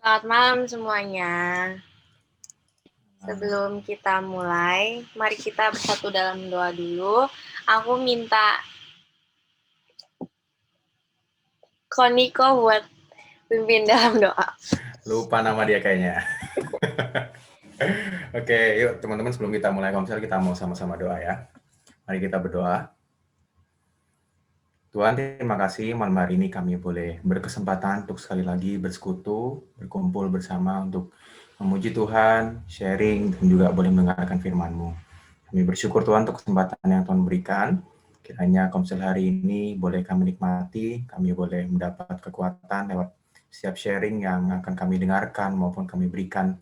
Selamat malam semuanya. Sebelum kita mulai, mari kita bersatu dalam doa dulu. Aku minta Koniko buat pimpin dalam doa. Lupa nama dia kayaknya. Oke, yuk teman-teman sebelum kita mulai komsel, kita mau sama-sama doa ya. Mari kita berdoa. Tuhan, terima kasih malam hari ini kami boleh berkesempatan untuk sekali lagi bersekutu, berkumpul bersama untuk memuji Tuhan, sharing, dan juga boleh mendengarkan firman-Mu. Kami bersyukur Tuhan untuk kesempatan yang Tuhan berikan. Kiranya komsel hari ini boleh kami nikmati, kami boleh mendapat kekuatan lewat setiap sharing yang akan kami dengarkan maupun kami berikan.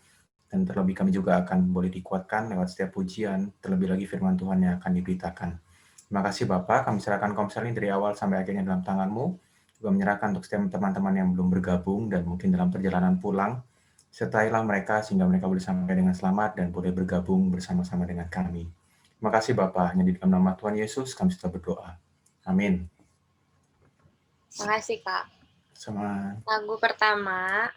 Dan terlebih kami juga akan boleh dikuatkan lewat setiap pujian, terlebih lagi firman Tuhan yang akan diberitakan. Terima kasih Bapak, kami serahkan komsel ini dari awal sampai akhirnya dalam tangan-Mu. Juga menyerahkan untuk setiap teman-teman yang belum bergabung dan mungkin dalam perjalanan pulang. Sertailah mereka sehingga mereka boleh sampai dengan selamat dan boleh bergabung bersama-sama dengan kami. Terima kasih Bapak, hanya di dalam nama Tuhan Yesus kami sudah berdoa. Amin. Terima kasih Kak. Sama. Lagu pertama.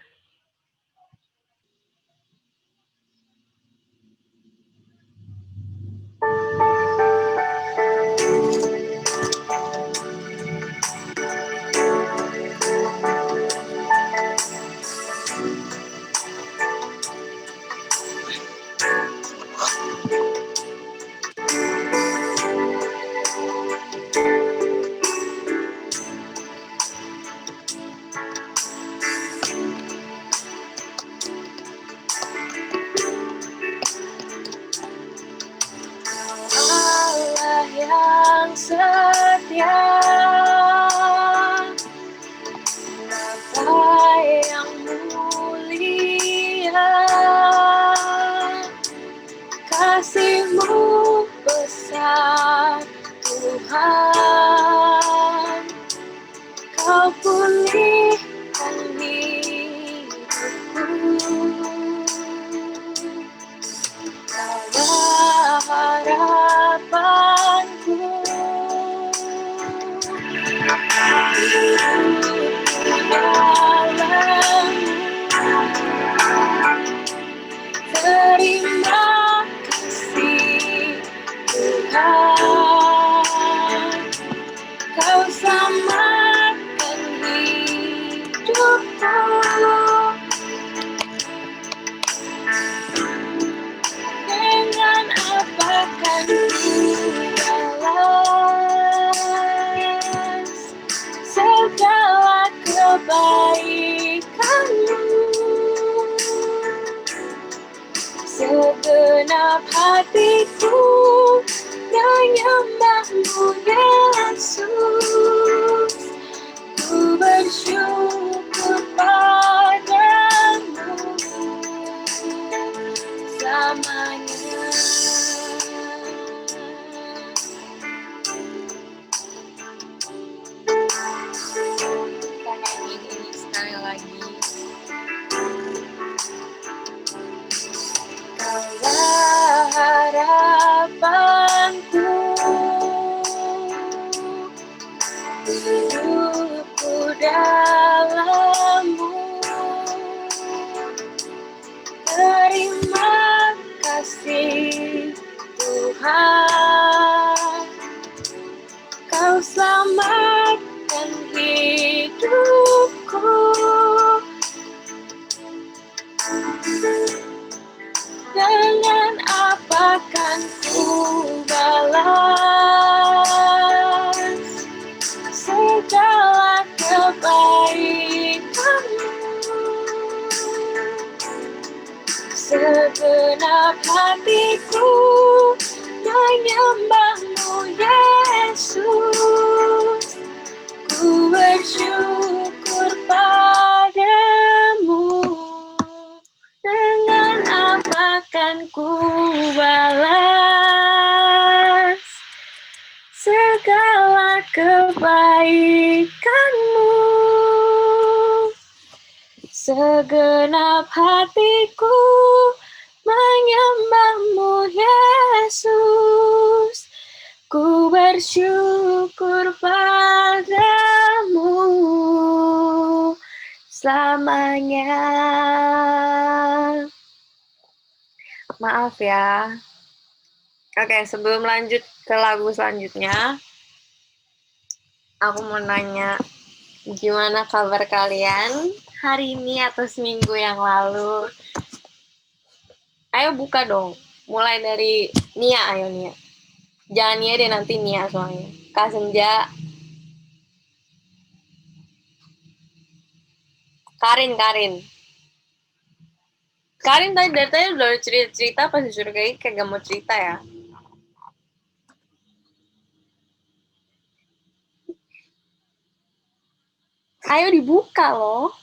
Allah yang setia, Bapa yang mulia, kasih-Mu besar Tuhan, Kau pulihkan hidupku, Kaulah harapanku, terima kasih Tuhan, Kau selamatkan hidupku, dengan apa kan ku balas segala kebaikan-Mu. Segenap hatiku menyembah-Mu Yesus, ku bersyukur padamu selamanya. Kita nyanyi ini sekali lagi. Kaulah harapanku, hidupku dalam-Mu. Terima kasih Tuhan, Kau selamatkan hidupku, dengan apa kan ku balas segala kebaikan-Mu. Segenap hatiku menyembah-Mu Yesus, ku bersyukur padamu, dengan apa kan ku balas segala kebaikan-Mu. Segenap hatiku menyembah-Mu Yesus, ku bersyukur padamu, selamanya. Maaf ya. Oke, sebelum lanjut ke lagu selanjutnya, aku mau nanya, gimana kabar kalian hari ini atau seminggu yang lalu? Ayo buka dong. Mulai dari Nia, ayo Nia. Jangan Nia deh, nanti Nia soalnya. Kak Senja, Karin, Karin. Karin tadi dari tadi udah cerita-cerita pas disuruh kayak gak mau cerita ya. Ayo dibuka loh.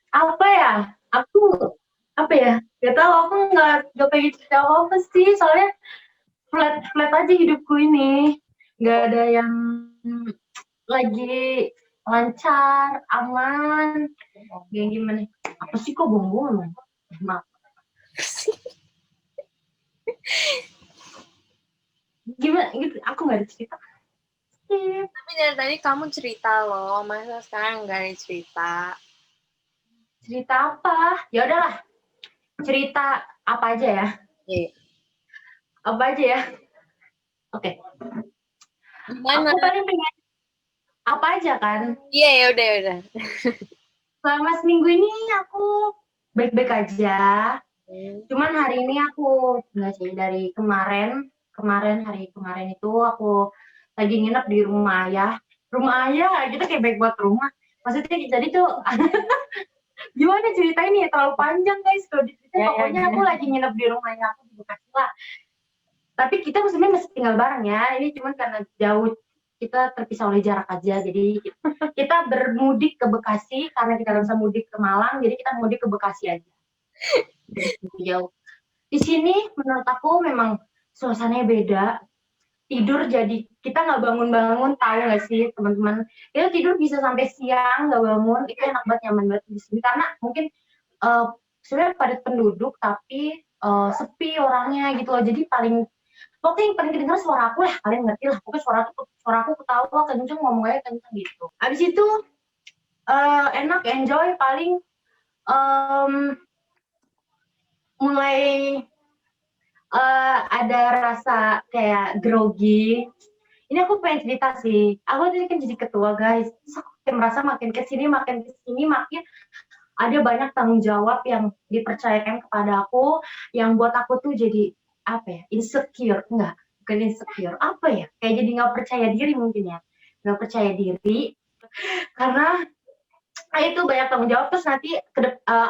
Apa ya? Aku apa ya? Gak tahu, aku nggak pengen cerita apa sih, soalnya flat flat aja hidupku ini. Nggak ada yang lagi lancar, aman. Yang gimana? Apa sih kok bongbong? Maaf. Gimana gitu? Aku nggak ada cerita. Tapi dari tadi kamu cerita loh, masa sekarang nggak ada cerita? Cerita apa? Ya udahlah. Cerita apa aja ya? Iya. Apa aja ya? Oke. Gimana? Aku paling pengen apa aja kan? Iya, ya udah, ya udah. Selama seminggu ini aku baik-baik aja. Cuman hari ini aku nggak sih, dari hari kemarin itu aku lagi nginep di rumah ayah. Rumah ayah gitu kayak baik buat rumah. Maksudnya jadi tuh gimana cerita ini ya, terlalu panjang guys kalau diceritain. Pokoknya aku lagi nginep di rumah ayah aku di Bekasi lah. Tapi kita sebenarnya masih tinggal bareng ya. Ini cuman karena jauh, kita terpisah oleh jarak aja. Jadi kita bermudik ke Bekasi karena kita nggak bisa mudik ke Malang. Jadi kita mudik ke Bekasi aja. Jauh. Di sini menurut aku memang suasananya beda. Tidur jadi kita nggak bangun-bangun, tahu nggak sih teman-teman? Kita tidur bisa sampai siang nggak bangun, itu enak banget, nyaman banget di sini. Karena mungkin sebenarnya padat penduduk tapi sepi orangnya gitu loh. Jadi pokoknya yang paling kedengeran suara aku lah, kalian ngerti lah. Pokoknya suara aku ketawa kenceng, ngomong aja kenceng gitu. Habis itu enak, enjoy, paling mulai ada rasa kayak grogi. Ini aku pengen cerita sih. Aku tadi kan jadi ketua guys. Terus aku kayak merasa makin kesini makin ada banyak tanggung jawab yang dipercayakan kepada aku, yang buat aku tuh jadi apa ya, insecure. Enggak, bukan insecure, apa ya, kayak jadi nggak percaya diri mungkin ya, nggak percaya diri karena itu banyak tanggung jawab. Terus nanti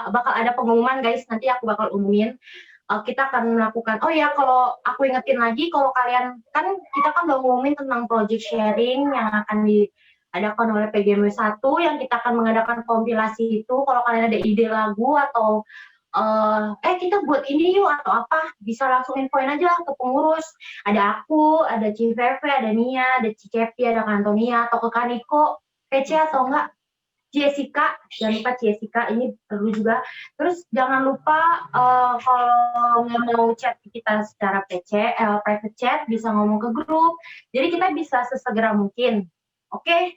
bakal ada pengumuman guys, nanti aku bakal umumin. Kita akan melakukan, oh ya, kalau aku ingetin lagi, kalau kalian kan, kita kan udah ngumumin tentang project sharing yang akan diadakan oleh PGMW 1, yang kita akan mengadakan kompilasi itu. Kalau kalian ada ide lagu atau kita buat ini yuk atau apa, bisa langsung infoin aja ke pengurus. Ada aku, ada Civeve, ada Nia, ada Cicepi, ada Kantonia, atau ke Kaniko, PC atau enggak Jessica, jangan lupa Jessica, ini perlu juga. Terus jangan lupa kalau nggak mau chat kita secara PC, private chat, bisa ngomong ke grup. Jadi kita bisa sesegera mungkin. Oke?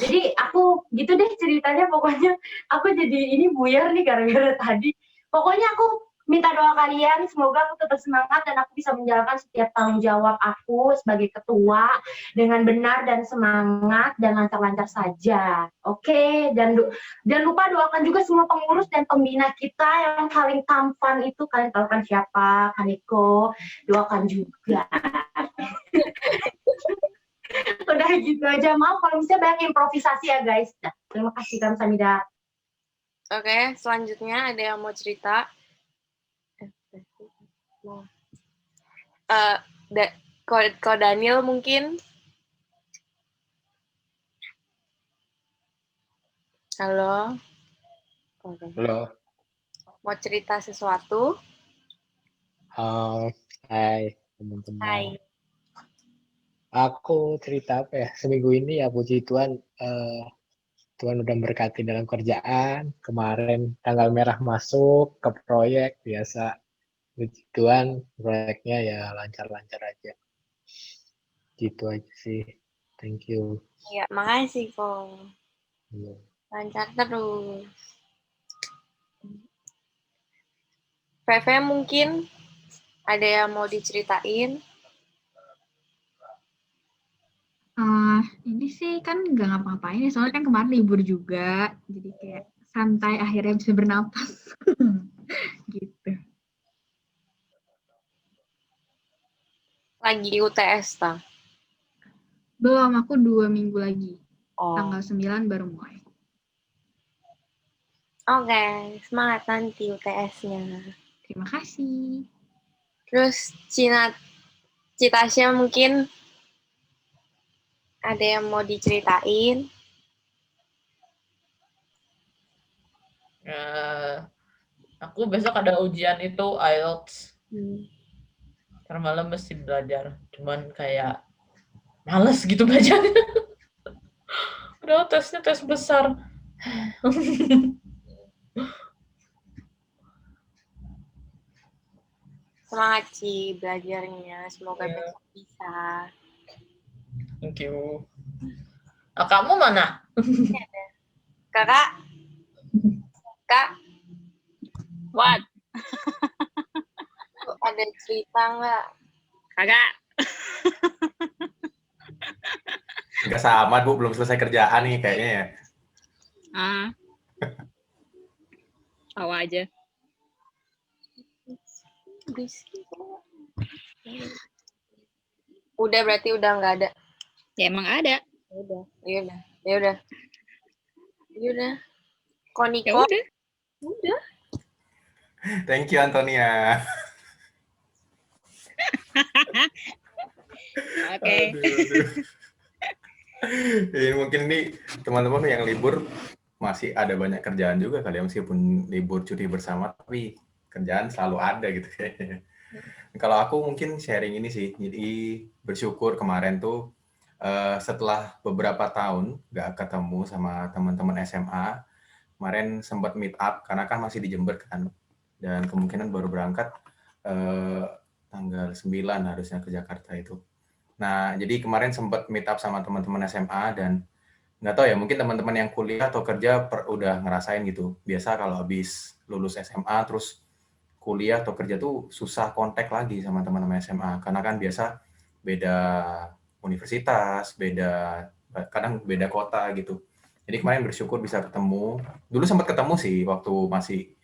Jadi aku gitu deh ceritanya, pokoknya aku jadi ini buyar nih gara-gara tadi. Pokoknya aku minta doa kalian, semoga aku tetap semangat dan aku bisa menjalankan setiap tanggung jawab aku sebagai ketua dengan benar dan semangat dan lancar-lancar saja. Oke, dan jangan lupa doakan juga semua pengurus dan pembina kita yang paling tampan itu. Kalian tahu kan siapa? Kaniko, doakan juga. Udah gitu aja. Maaf kalau misalnya banyak improvisasi ya guys. Nah, terima kasih Kamsahamnida. Oke, selanjutnya ada yang mau cerita? Ko Daniel mungkin? Halo? Halo. Mau cerita sesuatu? Hai teman-teman. Hai. Aku cerita apa ya? Seminggu ini ya puji Tuhan, Tuhan udah berkati dalam kerjaan. Kemarin tanggal merah masuk ke proyek biasa. Puji Tuhan, proyeknya ya lancar-lancar aja. Gitu aja sih. Thank you. Ya, makasih kok. Iya. Lancar terus. VV mungkin ada yang mau diceritain? Ini sih kan nggak ngapa-ngapain ya, soalnya kan kemarin libur juga, jadi kayak santai akhirnya bisa bernapas. Gitu. Lagi UTS, ta? Belum, aku 2 minggu lagi. Oh. Tanggal 9 baru mulai. Oke, semangat nanti UTS-nya. Terima kasih. Terus Citasya mungkin ada yang mau diceritain? Aku besok ada ujian itu IELTS. Hmm. Ntar malam mesti belajar. Cuman kayak males gitu belajarnya. Udah tesnya tes besar. Semangat sih belajarnya, semoga Iya. besok bisa. Thank you. Nah, kamu mana? Kakak? Kak? What? Ada cerita nggak? Kagak. Nggak sama, Bu. Belum selesai kerjaan nih kayaknya ya. Tahu aja. Udah berarti udah nggak ada. Ya emang ada. Ya udah. Ya Koniko? udah. Udah. Thank you, Antonia. Oke. Aduh. Ya, mungkin nih teman-teman yang libur masih ada banyak kerjaan juga kali ya, meskipun libur cuti bersama, tapi kerjaan selalu ada gitu kayaknya. Kalau aku mungkin sharing ini sih, jadi bersyukur kemarin tuh setelah beberapa tahun nggak ketemu sama teman-teman SMA, kemarin sempat meet up karena kan masih di Jember kan, dan kemungkinan baru berangkat tanggal 9 harusnya ke Jakarta itu. Nah, jadi kemarin sempat meet up sama teman-teman SMA dan nggak tahu ya, mungkin teman-teman yang kuliah atau kerja udah ngerasain gitu. Biasa kalau habis lulus SMA terus kuliah atau kerja tuh susah kontak lagi sama teman-teman SMA karena kan biasa beda universitas, kadang beda kota gitu. Jadi kemarin bersyukur bisa ketemu. Dulu sempat ketemu sih waktu masih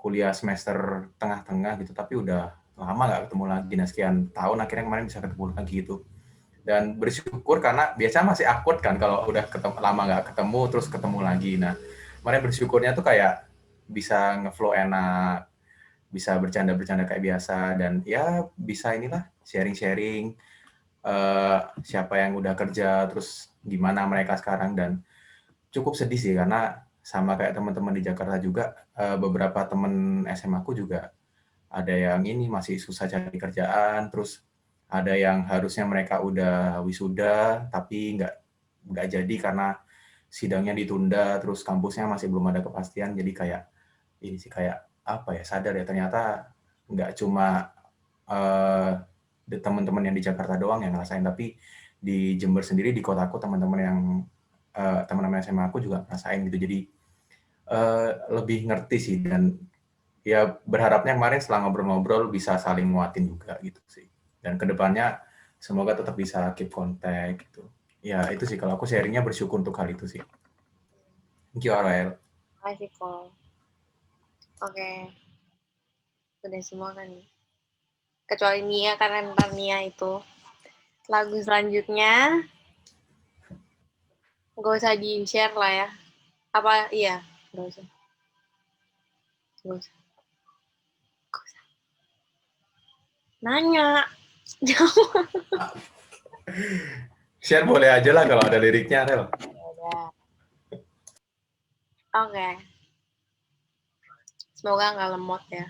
kuliah semester tengah-tengah gitu, tapi udah lama nggak ketemu lagi. Nah, sekian tahun akhirnya kemarin bisa ketemu lagi gitu. Dan bersyukur karena biasa masih awkward kan kalau udah lama nggak ketemu terus ketemu lagi. Nah, kemarin bersyukurnya tuh kayak bisa ngeflow enak, bisa bercanda-bercanda kayak biasa, dan ya bisa inilah sharing-sharing siapa yang udah kerja, terus gimana mereka sekarang. Dan cukup sedih sih karena sama kayak teman-teman di Jakarta juga, beberapa teman SMA aku juga ada yang ini masih susah cari kerjaan, terus ada yang harusnya mereka udah wisuda tapi nggak jadi karena sidangnya ditunda, terus kampusnya masih belum ada kepastian. Jadi kayak ini sih, kayak apa ya, sadar ya ternyata nggak cuma teman-teman yang di Jakarta doang yang ngerasain, tapi di Jember sendiri, di kotaku, teman-teman yang teman-teman SMA aku juga ngerasain gitu. Jadi lebih ngerti sih, dan ya berharapnya kemarin setelah ngobrol-ngobrol bisa saling nguatin juga gitu sih. Dan kedepannya semoga tetap bisa keep contact gitu. Ya itu sih kalau aku sharingnya, bersyukur untuk hal itu sih. Thank you, Arael. Makasih kok. Oke. Udah semua kan. Kecuali Nia, karena ntar Nia itu lagu selanjutnya nggak usah di-share lah ya. Apa iya? Nggak usah. Nanya. Share boleh aja lah kalau ada liriknya, Rel. Oke. Semoga nggak lemot ya.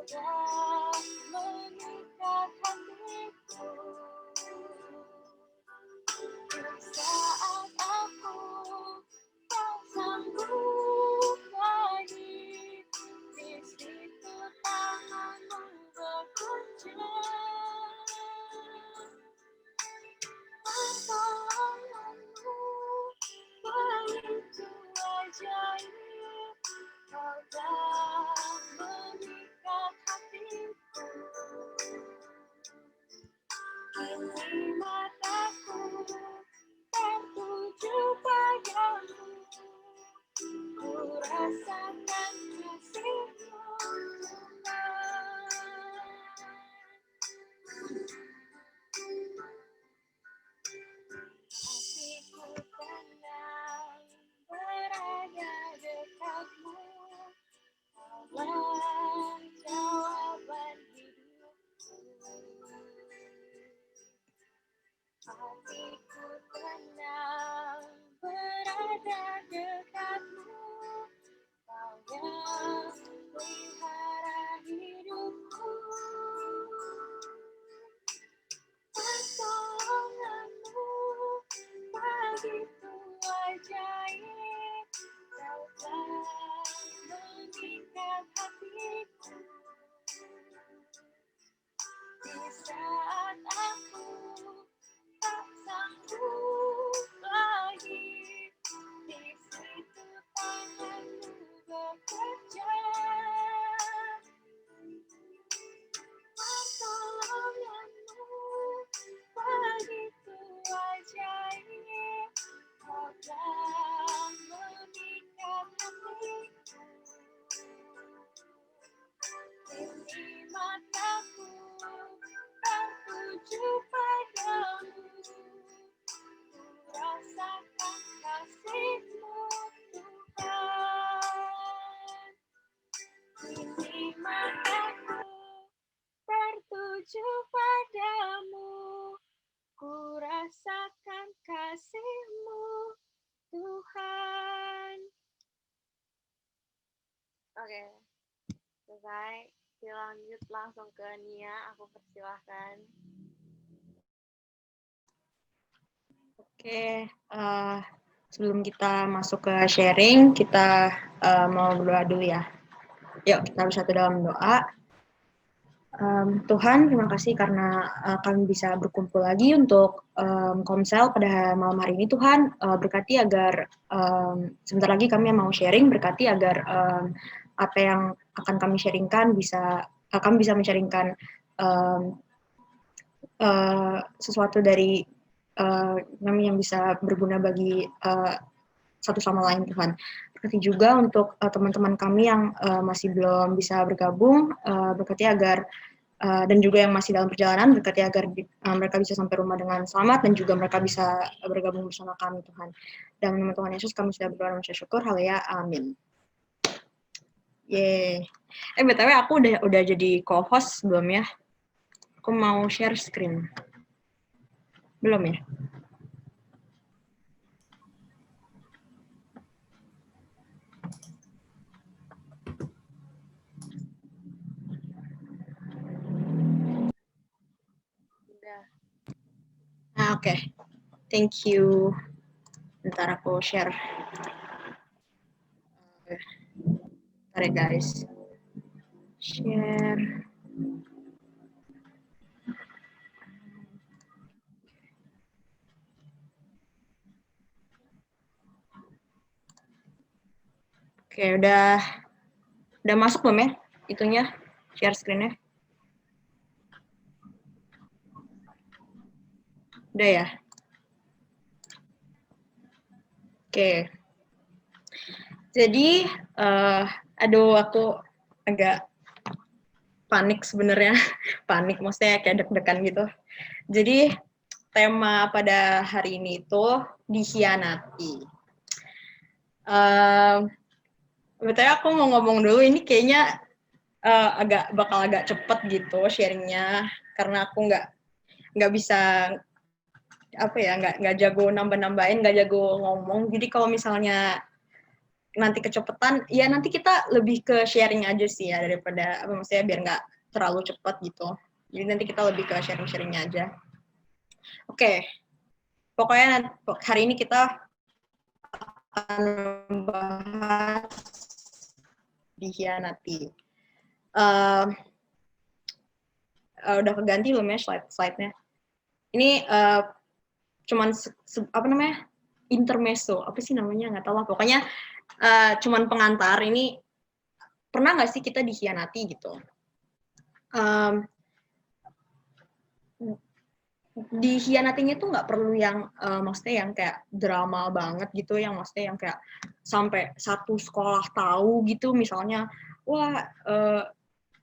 yang mengikat hatiku. Saat aku tak sanggup lagi, di situ tanganmu bekerja. Pertolonganmu begitu ajaib, kau tak mengikat hatiku. Kini mataku tertuju padamu, ku rasakan kasih-Mu, Tuhan. Hatiku tenang berada dekat-Mu, Kaulah jawaban hidupku. Hatiku tenang berada dekat-Mu, Kau yang pelihara hidupku. Pertolonganmu begitu ajaib, Kau telah mengikat hatiku. Di saat aku tak sanggup lagi, di situ tanganmu bekerja. Pertolonganmu begitu ajaib, Kau telah mengikat hatiku. Kini mataku tertuju padamu, ku rasakan kasih-Mu, Tuhan. Kini mataku tertuju padamu, ku rasakan kasih-Mu, Tuhan. Oke, selesai. Lanjut langsung ke Nia, aku persilahkan. Oke, sebelum kita masuk ke sharing, kita mau berdoa dulu ya. Yuk, kita bersatu dalam doa. Tuhan, terima kasih karena kami bisa berkumpul lagi untuk Komsel pada malam hari ini. Tuhan, berkati agar sebentar lagi kami mau sharing, berkati agar apa yang akan kami sharingkan kami bisa men-sharingkan sesuatu dari kami yang bisa berguna bagi satu sama lain, Tuhan. Berkati juga untuk teman-teman kami yang masih belum bisa bergabung, berkati agar dan juga yang masih dalam perjalanan, berkati agar mereka bisa sampai rumah dengan selamat dan juga mereka bisa bergabung bersama kami, Tuhan. Dan nama Tuhan Yesus kami sudah berdoa dan bersyukur, haleluya, amin. Yeay. BTW aku udah jadi co-host belum ya? Aku mau share screen. Belum ya? Udah. Oke. Thank you. Bentar aku share. Bentar ya guys. Share. Oke, udah masuk belum ya itunya, share screen-nya? Udah ya? Oke. Jadi, aduh aku agak panik sebenarnya. Panik maksudnya kayak deg-degan gitu. Jadi, tema pada hari ini itu dikhianati. Betulnya aku mau ngomong dulu, ini kayaknya bakal agak cepet gitu sharingnya, karena aku nggak bisa nggak jago nambah-nambahin, nggak jago ngomong. Jadi kalau misalnya nanti kecepatan, ya nanti kita lebih ke sharing aja sih ya daripada apa maksudnya biar nggak terlalu cepat gitu. Jadi nanti kita lebih ke sharing-sharingnya aja. Oke, pokoknya hari ini kita akan membahas dikhianati. Udah keganti belum ya slide-nya? Ini cuman apa namanya? Intermezzo, apa sih namanya? Nggak tahu lah. Pokoknya cuman pengantar. Ini pernah nggak sih kita dikhianati gitu? Dikhianatinya tuh nggak perlu yang maksudnya yang kayak drama banget gitu, yang maksudnya yang kayak sampai satu sekolah tahu gitu, misalnya wah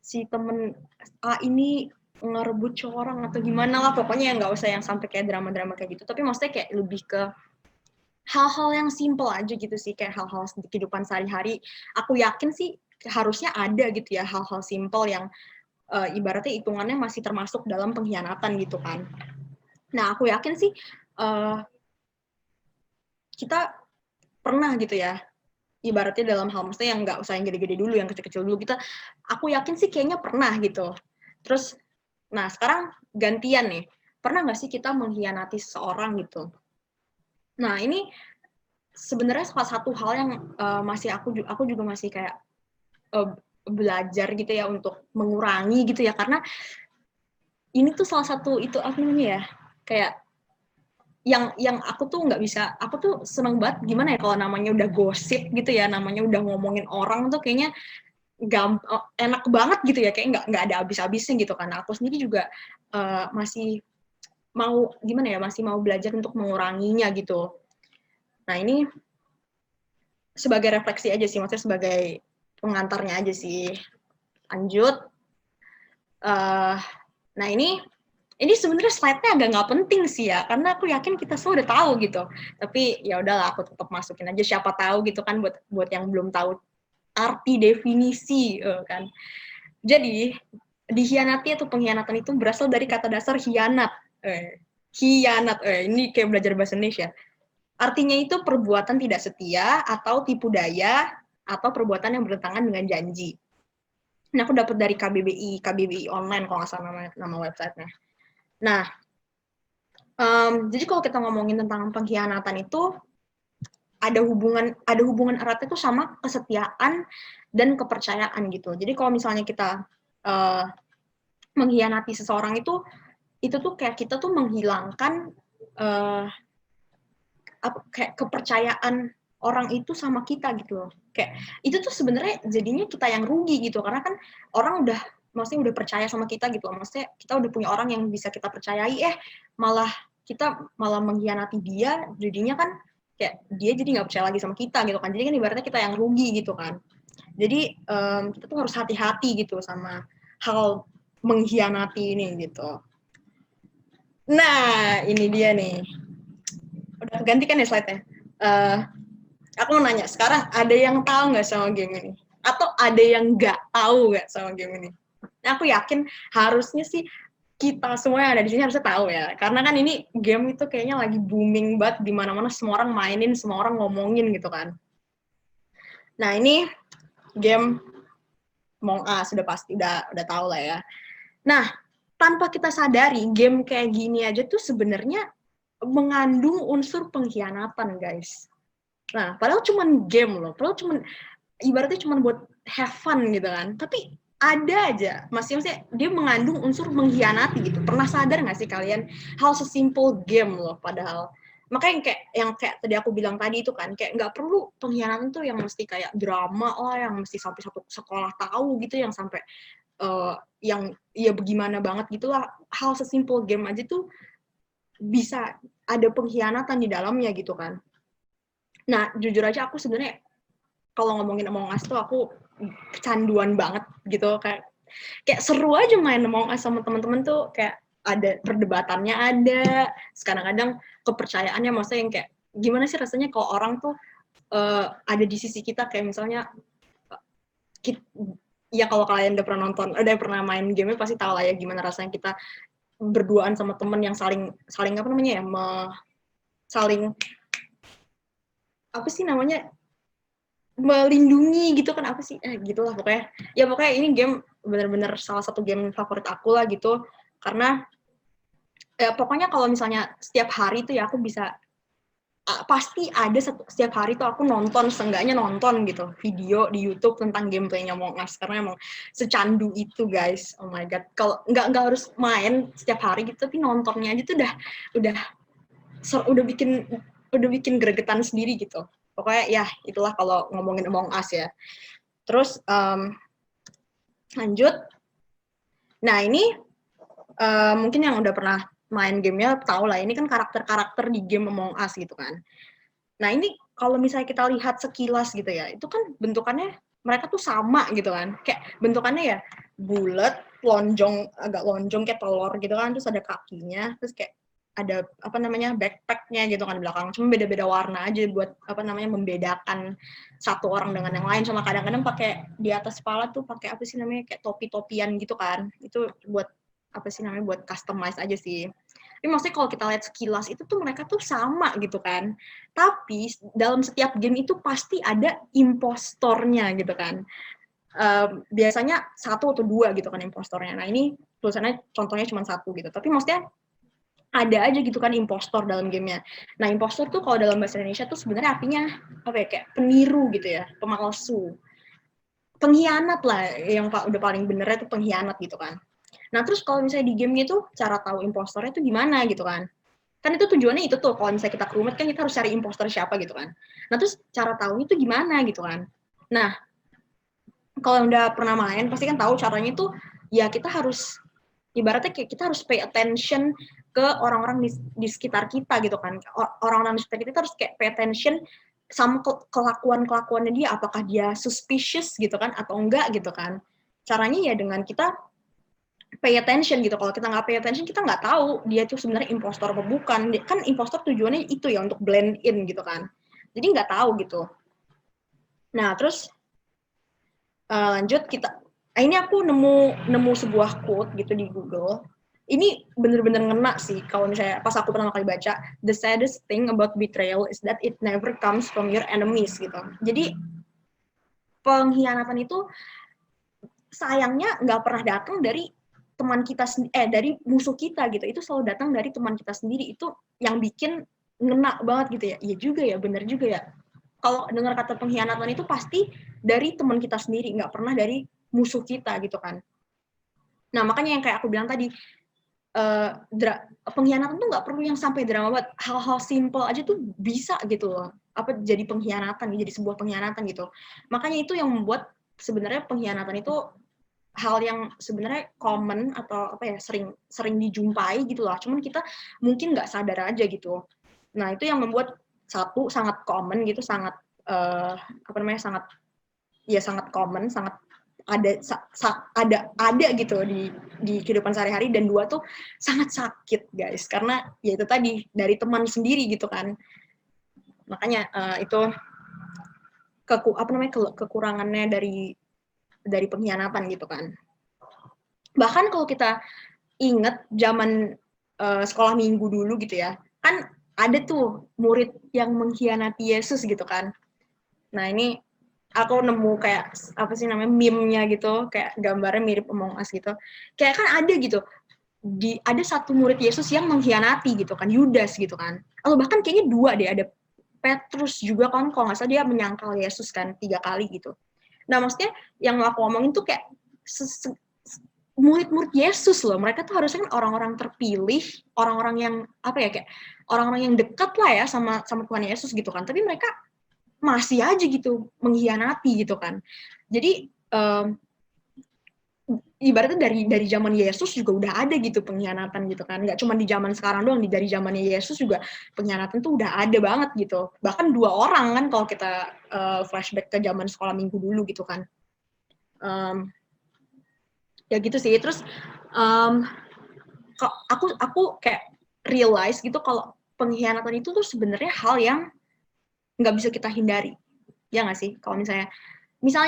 si temen A ini ngerebut orang atau gimana lah, pokoknya yang nggak usah yang sampai kayak drama-drama kayak gitu, tapi maksudnya kayak lebih ke hal-hal yang simple aja gitu sih, kayak hal-hal kehidupan sehari-hari. Aku yakin sih harusnya ada gitu ya hal-hal simple yang ibaratnya hitungannya masih termasuk dalam pengkhianatan gitu kan. Nah, aku yakin sih kita pernah gitu ya, ibaratnya dalam hal maksudnya yang nggak usah yang gede-gede dulu, yang kecil-kecil dulu, aku yakin sih kayaknya pernah gitu. Terus, nah sekarang gantian nih, pernah nggak sih kita mengkhianati seseorang gitu? Nah, ini sebenarnya salah satu hal yang masih aku juga masih kayak belajar gitu ya untuk mengurangi gitu ya, karena ini tuh salah satu itu apa namanya ya, kayak yang aku tuh nggak bisa, aku tuh seneng banget gimana ya kalau namanya udah gosip gitu ya, namanya udah ngomongin orang tuh kayaknya enak banget gitu ya, kayak nggak ada habis-habisnya gitu kan. Aku sendiri juga masih mau gimana ya, masih mau belajar untuk menguranginya gitu. Nah ini sebagai refleksi aja sih, maksudnya sebagai pengantarnya aja sih. Lanjut. Nah ini sebenarnya slide-nya agak nggak penting sih ya, karena aku yakin kita semua udah tahu gitu. Tapi ya udahlah, aku tetap masukin aja, siapa tahu gitu kan, buat yang belum tahu arti definisi kan. Jadi dikhianati atau pengkhianatan itu berasal dari kata dasar khianat. Khianat, ini kayak belajar bahasa Indonesia. Artinya itu perbuatan tidak setia atau tipu daya atau perbuatan yang bertentangan dengan janji. Ini aku dapat dari KBBI online kalau nggak salah nama websitenya. Nah, jadi kalau kita ngomongin tentang pengkhianatan itu ada hubungan eratnya itu sama kesetiaan dan kepercayaan gitu. Jadi kalau misalnya kita mengkhianati seseorang itu tuh kayak kita tuh menghilangkan kayak kepercayaan orang itu sama kita gitu loh. Kayak itu tuh sebenarnya jadinya kita yang rugi gitu, karena kan orang maksudnya udah percaya sama kita gitu loh. Maksudnya kita udah punya orang yang bisa kita percayai, kita malah mengkhianati dia, jadinya kan kayak dia jadi nggak percaya lagi sama kita gitu kan. Jadi kan ibaratnya kita yang rugi gitu kan. Jadi kita tuh harus hati-hati gitu sama hal mengkhianati ini gitu. Nah, ini dia nih. Udah ganti kan ya slide-nya? Aku mau nanya, sekarang ada yang tahu nggak sama game ini? Atau ada yang nggak tahu nggak sama game ini? Nah, aku yakin harusnya sih kita semua yang ada di sini harusnya tahu ya. Karena kan ini game itu kayaknya lagi booming banget di mana-mana, semua orang mainin, semua orang ngomongin gitu kan. Nah, ini game Among Us, sudah pasti udah tahu lah ya. Nah, tanpa kita sadari, game kayak gini aja tuh sebenarnya mengandung unsur pengkhianatan, guys. Nah, padahal cuman game loh, padahal ibaratnya cuman buat have fun gitu kan. Tapi ada aja, maksudnya dia mengandung unsur mengkhianati gitu. Pernah sadar nggak sih kalian hal sesimpel game loh, padahal. Makanya yang kayak tadi aku bilang tadi itu kan, kayak nggak perlu pengkhianatan tuh yang mesti kayak drama lah, yang mesti sampai satu sekolah tahu gitu, yang sampai yang ya bagaimana banget gitulah. Hal sesimpel game aja tuh bisa ada pengkhianatan di dalamnya gitu kan. Nah, jujur aja aku sebenarnya kalau ngomongin Among Us tuh aku kecanduan banget gitu, kayak seru aja main Among Us sama teman-teman tuh, kayak ada perdebatannya, ada kadang-kadang kepercayaannya, maksudnya yang kayak gimana sih rasanya kalau orang tuh ada di sisi kita, kayak misalnya ya kalau kalian udah pernah main game pasti tahu lah ya gimana rasanya kita berduaan sama temen yang saling apa namanya ya, saling apa sih namanya, melindungi gitu kan, apa sih gitulah pokoknya. Ya pokoknya ini game bener-bener salah satu game favorit aku lah gitu, karena pokoknya kalau misalnya setiap hari tuh ya aku bisa pasti ada setiap hari tuh aku nonton, seenggaknya nonton gitu video di YouTube tentang gameplaynya Among Us, karena emang secandu itu guys. Oh my god, kalau nggak harus main setiap hari gitu, tapi nontonnya aja tuh udah bikin gregetan sendiri gitu. Pokoknya ya itulah kalau ngomongin Among Us ya. Terus lanjut, nah ini mungkin yang udah pernah main gamenya tahu lah, ini kan karakter-karakter di game Among Us gitu kan. Nah ini kalau misalnya kita lihat sekilas gitu ya, itu kan bentukannya mereka tuh sama gitu kan, kayak bentukannya ya bulat, agak lonjong kayak telur gitu kan, terus ada kakinya, terus kayak ada apa namanya backpacknya gitu kan di belakang, cuma beda-beda warna aja buat apa namanya membedakan satu orang dengan yang lain, sama kadang-kadang pakai di atas kepala tuh pakai apa sih namanya kayak topi-topian gitu kan, itu buat apa sih namanya buat customize aja sih. Tapi maksudnya kalau kita lihat sekilas itu tuh mereka tuh sama gitu kan. Tapi dalam setiap game itu pasti ada impostornya gitu kan. Biasanya 1 atau 2 gitu kan impostornya. Nah ini tulisannya contohnya cuma 1 gitu. Tapi maksudnya ada aja gitu kan impostor dalam gamenya. Nah impostor tuh kalau dalam bahasa Indonesia tuh sebenarnya artinya apa ya, kayak peniru gitu ya, pemalsu, pengkhianat lah, yang udah paling benernya tuh pengkhianat gitu kan. Nah, terus kalau misalnya di game itu cara tahu impostornya itu gimana gitu kan. Kan itu tujuannya itu tuh, kalau misalnya kita ke rumah kan kita harus cari impostor siapa gitu kan. Nah, terus cara tahu itu gimana gitu kan. Nah, kalau udah pernah main, pasti kan tahu caranya itu, ya kita harus, ibaratnya kayak kita harus pay attention ke orang-orang di sekitar kita gitu kan. Orang-orang di sekitar kita harus kayak pay attention sama kelakuan-kelakuannya dia, apakah dia suspicious gitu kan, atau enggak gitu kan. Caranya ya dengan kita pay attention gitu. Kalau kita nggak pay attention, kita nggak tahu dia tuh sebenarnya impostor apa bukan. Kan impostor tujuannya itu ya untuk blend in gitu kan. Jadi nggak tahu gitu. Nah terus lanjut kita. Ini aku nemu sebuah quote gitu di Google. Ini bener-bener ngena sih kalau misalnya pas aku pertama kali baca. The saddest thing about betrayal is that it never comes from your enemies gitu. Jadi pengkhianatan itu sayangnya nggak pernah datang dari teman kita dari musuh kita gitu, itu selalu datang dari teman kita sendiri. Itu yang bikin ngena banget gitu ya. Iya juga ya, bener juga ya, kalau dengar kata pengkhianatan itu pasti dari teman kita sendiri, nggak pernah dari musuh kita gitu kan. Nah makanya yang kayak aku bilang tadi, pengkhianatan tuh nggak perlu yang sampai drama banget, hal-hal simple aja tuh bisa gitu loh, apa jadi pengkhianatan, jadi sebuah pengkhianatan gitu. Makanya itu yang membuat sebenarnya pengkhianatan itu hal yang sebenarnya common atau apa ya, sering dijumpai gitu lah, cuman kita mungkin nggak sadar aja gitu. Nah itu yang membuat satu sangat common gitu, sangat sangat common, sangat ada gitu di kehidupan sehari-hari. Dan 2 tuh sangat sakit guys, karena ya itu tadi dari teman sendiri gitu kan. Makanya itu kekurangannya dari pengkhianatan gitu kan. Bahkan kalau kita ingat zaman sekolah minggu dulu gitu ya, kan ada tuh murid yang mengkhianati Yesus gitu kan. Nah ini aku nemu kayak apa sih namanya meme-nya gitu, kayak gambarnya mirip Among Us gitu. Kayak kan ada gitu, ada satu murid Yesus yang mengkhianati gitu kan, Yudas gitu kan. Atau bahkan kayaknya 2 deh, ada Petrus juga kan, kalau nggak salah dia menyangkal Yesus kan 3 kali gitu. Nah maksudnya yang aku omongin tuh kayak murid-murid Yesus loh, mereka tuh harusnya kan orang-orang terpilih, orang-orang yang apa ya, kayak orang-orang yang dekat lah ya sama Tuhan Yesus gitu kan, tapi mereka masih aja gitu mengkhianati gitu kan. Jadi ibaratnya dari zaman Yesus juga udah ada gitu pengkhianatan gitu kan, nggak cuma di zaman sekarang doang, dari zamannya Yesus juga pengkhianatan tuh udah ada banget gitu. Bahkan 2 orang kan kalau kita flashback ke zaman sekolah minggu dulu gitu kan. Ya gitu sih. Terus aku kayak realize gitu kalau pengkhianatan itu tuh sebenarnya hal yang nggak bisa kita hindari, ya nggak sih? Kalau misalnya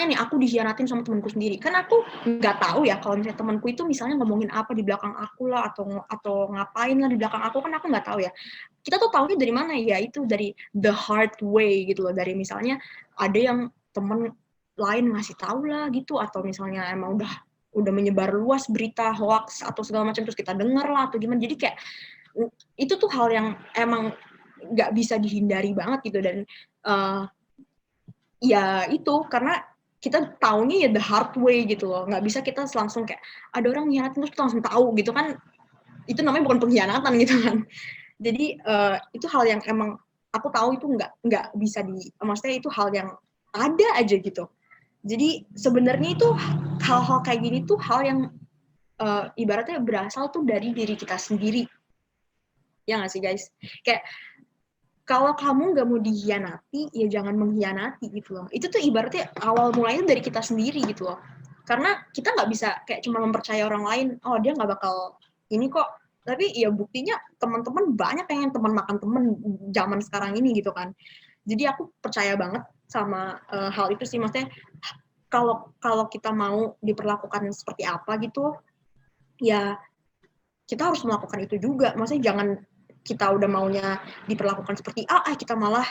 nih aku dikhianatin sama temanku sendiri, kan aku nggak tahu ya kalau misalnya temanku itu misalnya ngomongin apa di belakang aku lah, atau ngapain lah di belakang aku, kan aku nggak tahu ya. Kita tuh tahunya dari mana ya, itu dari the hard way gitu loh, dari misalnya ada yang temen lain ngasih tahu lah gitu, atau misalnya emang udah menyebar luas berita hoax atau segala macam terus kita dengar lah atau gimana. Jadi kayak itu tuh hal yang emang nggak bisa dihindari banget gitu. Dan ya itu karena kita taunya ya the hard way gitu loh, nggak bisa kita langsung kayak ada orang nyiatin terus kita langsung tahu gitu kan, itu namanya bukan pengkhianatan gitu kan. Jadi itu hal yang emang aku tahu itu nggak bisa maksudnya itu hal yang ada aja gitu. Jadi sebenarnya itu hal-hal kayak gini tuh hal yang ibaratnya berasal tuh dari diri kita sendiri. Ya nggak sih guys? Kayak kalau kamu nggak mau dikhianati, ya jangan mengkhianati gitu loh. Itu tuh ibaratnya awal mulanya dari kita sendiri gitu loh. Karena kita nggak bisa kayak cuma mempercaya orang lain, oh dia nggak bakal ini kok. Tapi ya buktinya teman-teman banyak yang teman makan teman zaman sekarang ini gitu kan. Jadi aku percaya banget sama hal itu sih. Maksudnya kalau kita mau diperlakukan seperti apa gitu, ya kita harus melakukan itu juga. Maksudnya jangan kita udah maunya diperlakukan seperti A, kita malah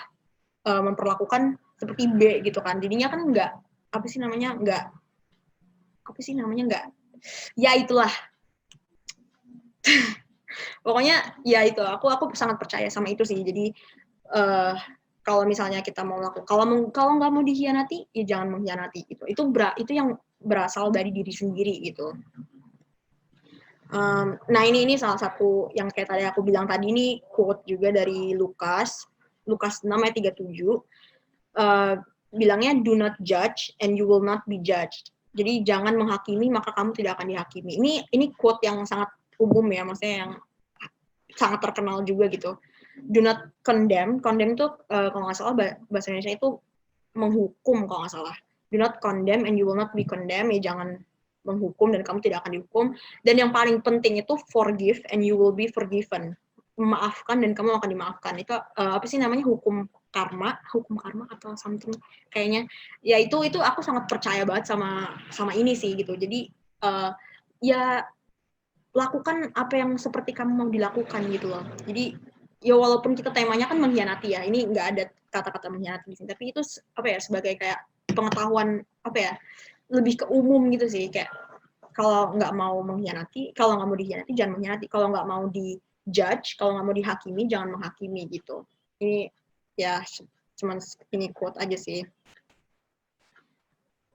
memperlakukan seperti B gitu kan. Jadinya kan nggak, ya itulah. Pokoknya ya itu, aku sangat percaya sama itu sih. Jadi kalau misalnya kita mau melakukan, kalau nggak mau dikhianati, ya jangan mengkhianati gitu. Itu yang berasal dari diri sendiri gitu. Nah ini salah satu yang kayak tadi aku bilang tadi, ini quote juga dari Lukas 6 ayat 37, bilangnya do not judge and you will not be judged. Jadi jangan menghakimi maka kamu tidak akan dihakimi. Ini quote yang sangat umum ya, maksudnya yang sangat terkenal juga gitu. Do not condemn itu kalau nggak salah bahasa Indonesia itu menghukum kalau nggak salah. Do not condemn and you will not be condemned, ya jangan menghukum dan kamu tidak akan dihukum. Dan yang paling penting itu forgive and you will be forgiven. Memaafkan dan kamu akan dimaafkan. Itu apa sih namanya, hukum karma atau something kayaknya. Ya itu aku sangat percaya banget sama ini sih gitu. Jadi ya lakukan apa yang seperti kamu mau dilakukan gitu loh. Jadi ya walaupun kita temanya kan mengkhianati ya, ini nggak ada kata-kata mengkhianati di sini, tapi itu apa ya, sebagai kayak pengetahuan apa ya, lebih ke umum gitu sih, kayak kalau nggak mau mengkhianati, kalau nggak mau dikhianati jangan mengkhianati, kalau nggak mau dijudge, kalau nggak mau dihakimi jangan menghakimi gitu. Ini ya cuman ini quote aja sih.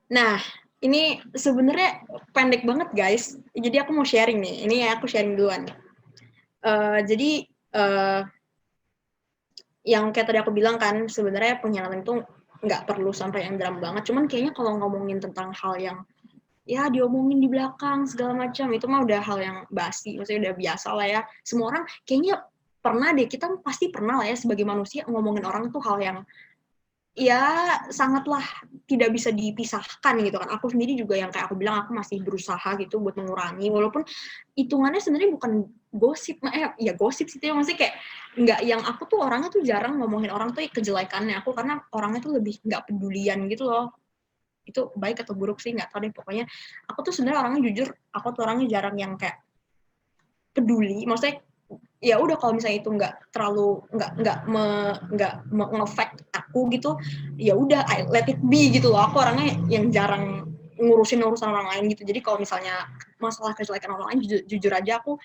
Nah ini sebenarnya pendek banget guys, jadi aku mau sharing nih, ini aku sharing duluan. Jadi yang kayak tadi aku bilang kan, sebenarnya pengkhianatan itu nggak perlu sampai yang drama banget, cuman kayaknya kalau ngomongin tentang hal yang ya diomongin di belakang segala macam, itu mah udah hal yang basi, maksudnya udah biasa lah ya. Semua orang kayaknya pernah deh, kita pasti pernah lah ya sebagai manusia ngomongin orang tuh hal yang ya sangatlah tidak bisa dipisahkan gitu kan. Aku sendiri juga yang kayak aku bilang, aku masih berusaha gitu buat mengurangi, walaupun hitungannya sebenarnya bukan gosip, ya gosip sih, maksudnya kayak nggak, yang aku tuh orangnya tuh jarang ngomongin orang tuh kejelekannya aku, karena orangnya tuh lebih nggak pedulian gitu loh. Itu baik atau buruk sih nggak tahu deh, pokoknya aku tuh sebenarnya orangnya jujur, aku tuh orangnya jarang yang kayak peduli, maksudnya ya udah kalau misalnya itu nggak terlalu nggak nge-affect aku gitu, ya udah I let it be gitu loh. Aku orangnya yang jarang ngurusin urusan orang lain gitu. Jadi kalau misalnya masalah kejelekan orang lain, jujur aja aku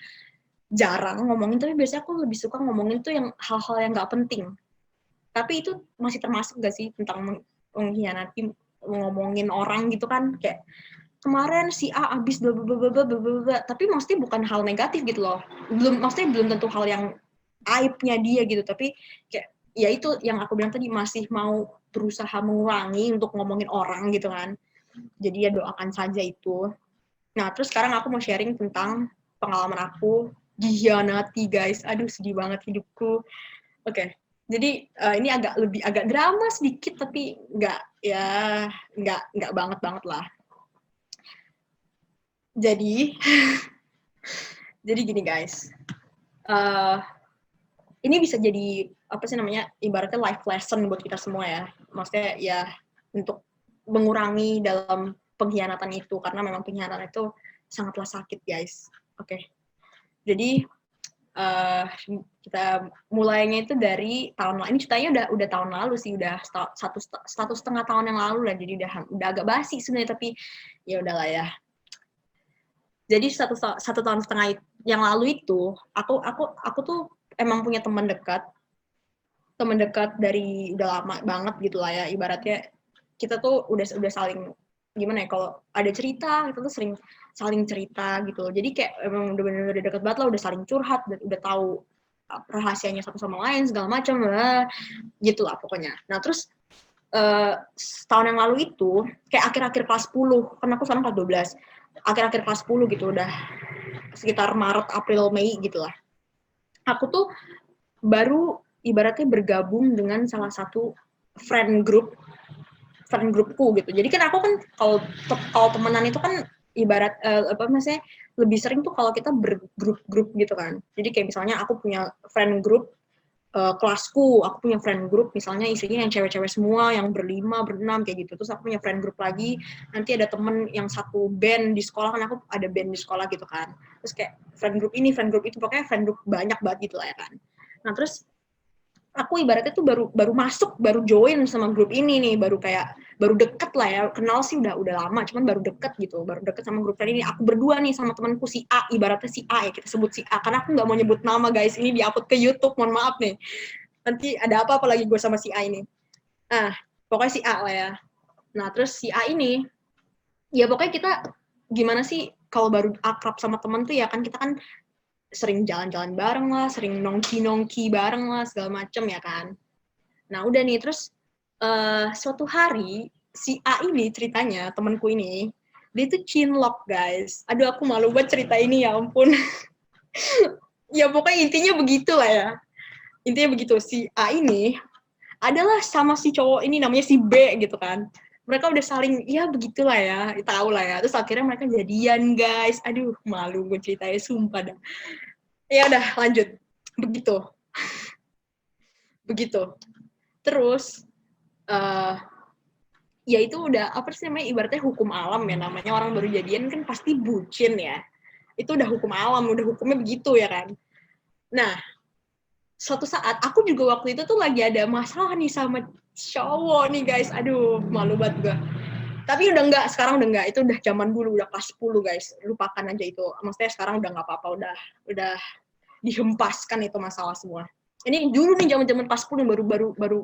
jarang ngomongin, tapi biasanya aku lebih suka ngomongin tuh yang hal-hal yang nggak penting. Tapi itu masih termasuk gak sih tentang mengkhianati, ngomongin orang gitu kan, kayak kemarin si A abis bla bla bla bla bla, tapi maksudnya bukan hal negatif gitu loh, maksudnya belum tentu hal yang aibnya dia gitu, tapi kayak ya itu yang aku bilang tadi, masih mau berusaha mengurangi untuk ngomongin orang gitu kan. Jadi ya doakan saja itu. Nah terus sekarang aku mau sharing tentang pengalaman aku dikhianati guys. Aduh sedih banget hidupku. Oke. Jadi ini agak drama sedikit, tapi nggak banget lah. Jadi gini guys, ini bisa jadi apa sih namanya, ibaratnya life lesson buat kita semua ya. Maksudnya ya untuk mengurangi dalam pengkhianatan itu, karena memang pengkhianatan itu sangatlah sakit guys. Oke. Jadi eh, kita mulainya itu dari tahun lalu. Ini ceritanya udah tahun lalu sih, udah satu setengah tahun yang lalu lah. Jadi udah agak basi sebenarnya, tapi ya udahlah ya. Jadi satu tahun setengah yang lalu itu aku tuh emang punya teman dekat dari udah lama banget gitu lah ya. Ibaratnya kita tuh udah saling gimana ya, kalau ada cerita kita tuh sering saling cerita gitu. Jadi kayak emang udah bener-bener deket banget lah, udah saling curhat, udah tahu rahasianya satu sama lain segala macam lah gitu lah pokoknya. Nah terus setahun yang lalu itu kayak akhir-akhir kelas 10, kan aku sekarang kelas 12, akhir-akhir kelas 10 gitu, udah sekitar Maret, April, Mei gitu lah. Aku tuh baru ibaratnya bergabung dengan salah satu friend groupku gitu. Jadi kan aku kan kalau temenan itu kan ibarat maksudnya lebih sering tuh kalau kita bergrup-grup gitu kan. Jadi kayak misalnya aku punya friend group kelasku, aku punya friend group misalnya isinya yang cewek-cewek semua, yang berlima, berenam kayak gitu. Terus aku punya friend group lagi, nanti ada temen yang satu band di sekolah, kan aku ada band di sekolah gitu kan. Terus kayak friend group ini, friend group itu, pokoknya friend group banyak banget gitu lah ya kan. Nah terus aku ibaratnya tuh baru join sama grup ini nih, baru deket lah ya, kenal sih udah lama, cuman baru deket sama grup ini. Aku berdua nih sama temanku si A, ibaratnya si A ya, kita sebut si A karena aku nggak mau nyebut nama guys, ini di-upload ke YouTube, mohon maaf nih, nanti ada apa lagi gue sama si A ini. Nah pokoknya si A lah ya. Nah terus si A ini ya pokoknya kita gimana sih kalau baru akrab sama teman tuh ya kan, kita kan sering jalan-jalan bareng lah, sering nongki bareng lah, segala macem ya kan. Nah udah nih, terus suatu hari, si A ini ceritanya, temenku ini, dia tuh cinlok guys. Aduh aku malu banget cerita ini, ya ampun. Ya pokoknya intinya begitu lah ya. Intinya begitu, si A ini adalah sama si cowok ini, namanya si B gitu kan. Mereka udah saling, ya begitulah ya, tahu lah ya. Terus akhirnya mereka jadian guys. Aduh malu gue ceritanya, sumpah dah. Ya udah lanjut, begitu. Terus ya itu udah apa sih namanya, ibaratnya hukum alam ya, namanya orang baru jadian kan pasti bucin ya. Itu udah hukum alam, udah hukumnya begitu ya kan. Nah suatu saat aku juga waktu itu tuh lagi ada masalah nih sama cowok nih guys. Aduh malu banget gue. Tapi udah enggak, sekarang udah enggak. Itu udah zaman dulu, udah kelas 10 guys. Lupakan aja itu. Maksudnya sekarang udah nggak apa-apa, udah dihempaskan itu masalah semua. Ini dulu nih zaman-zaman kelas 10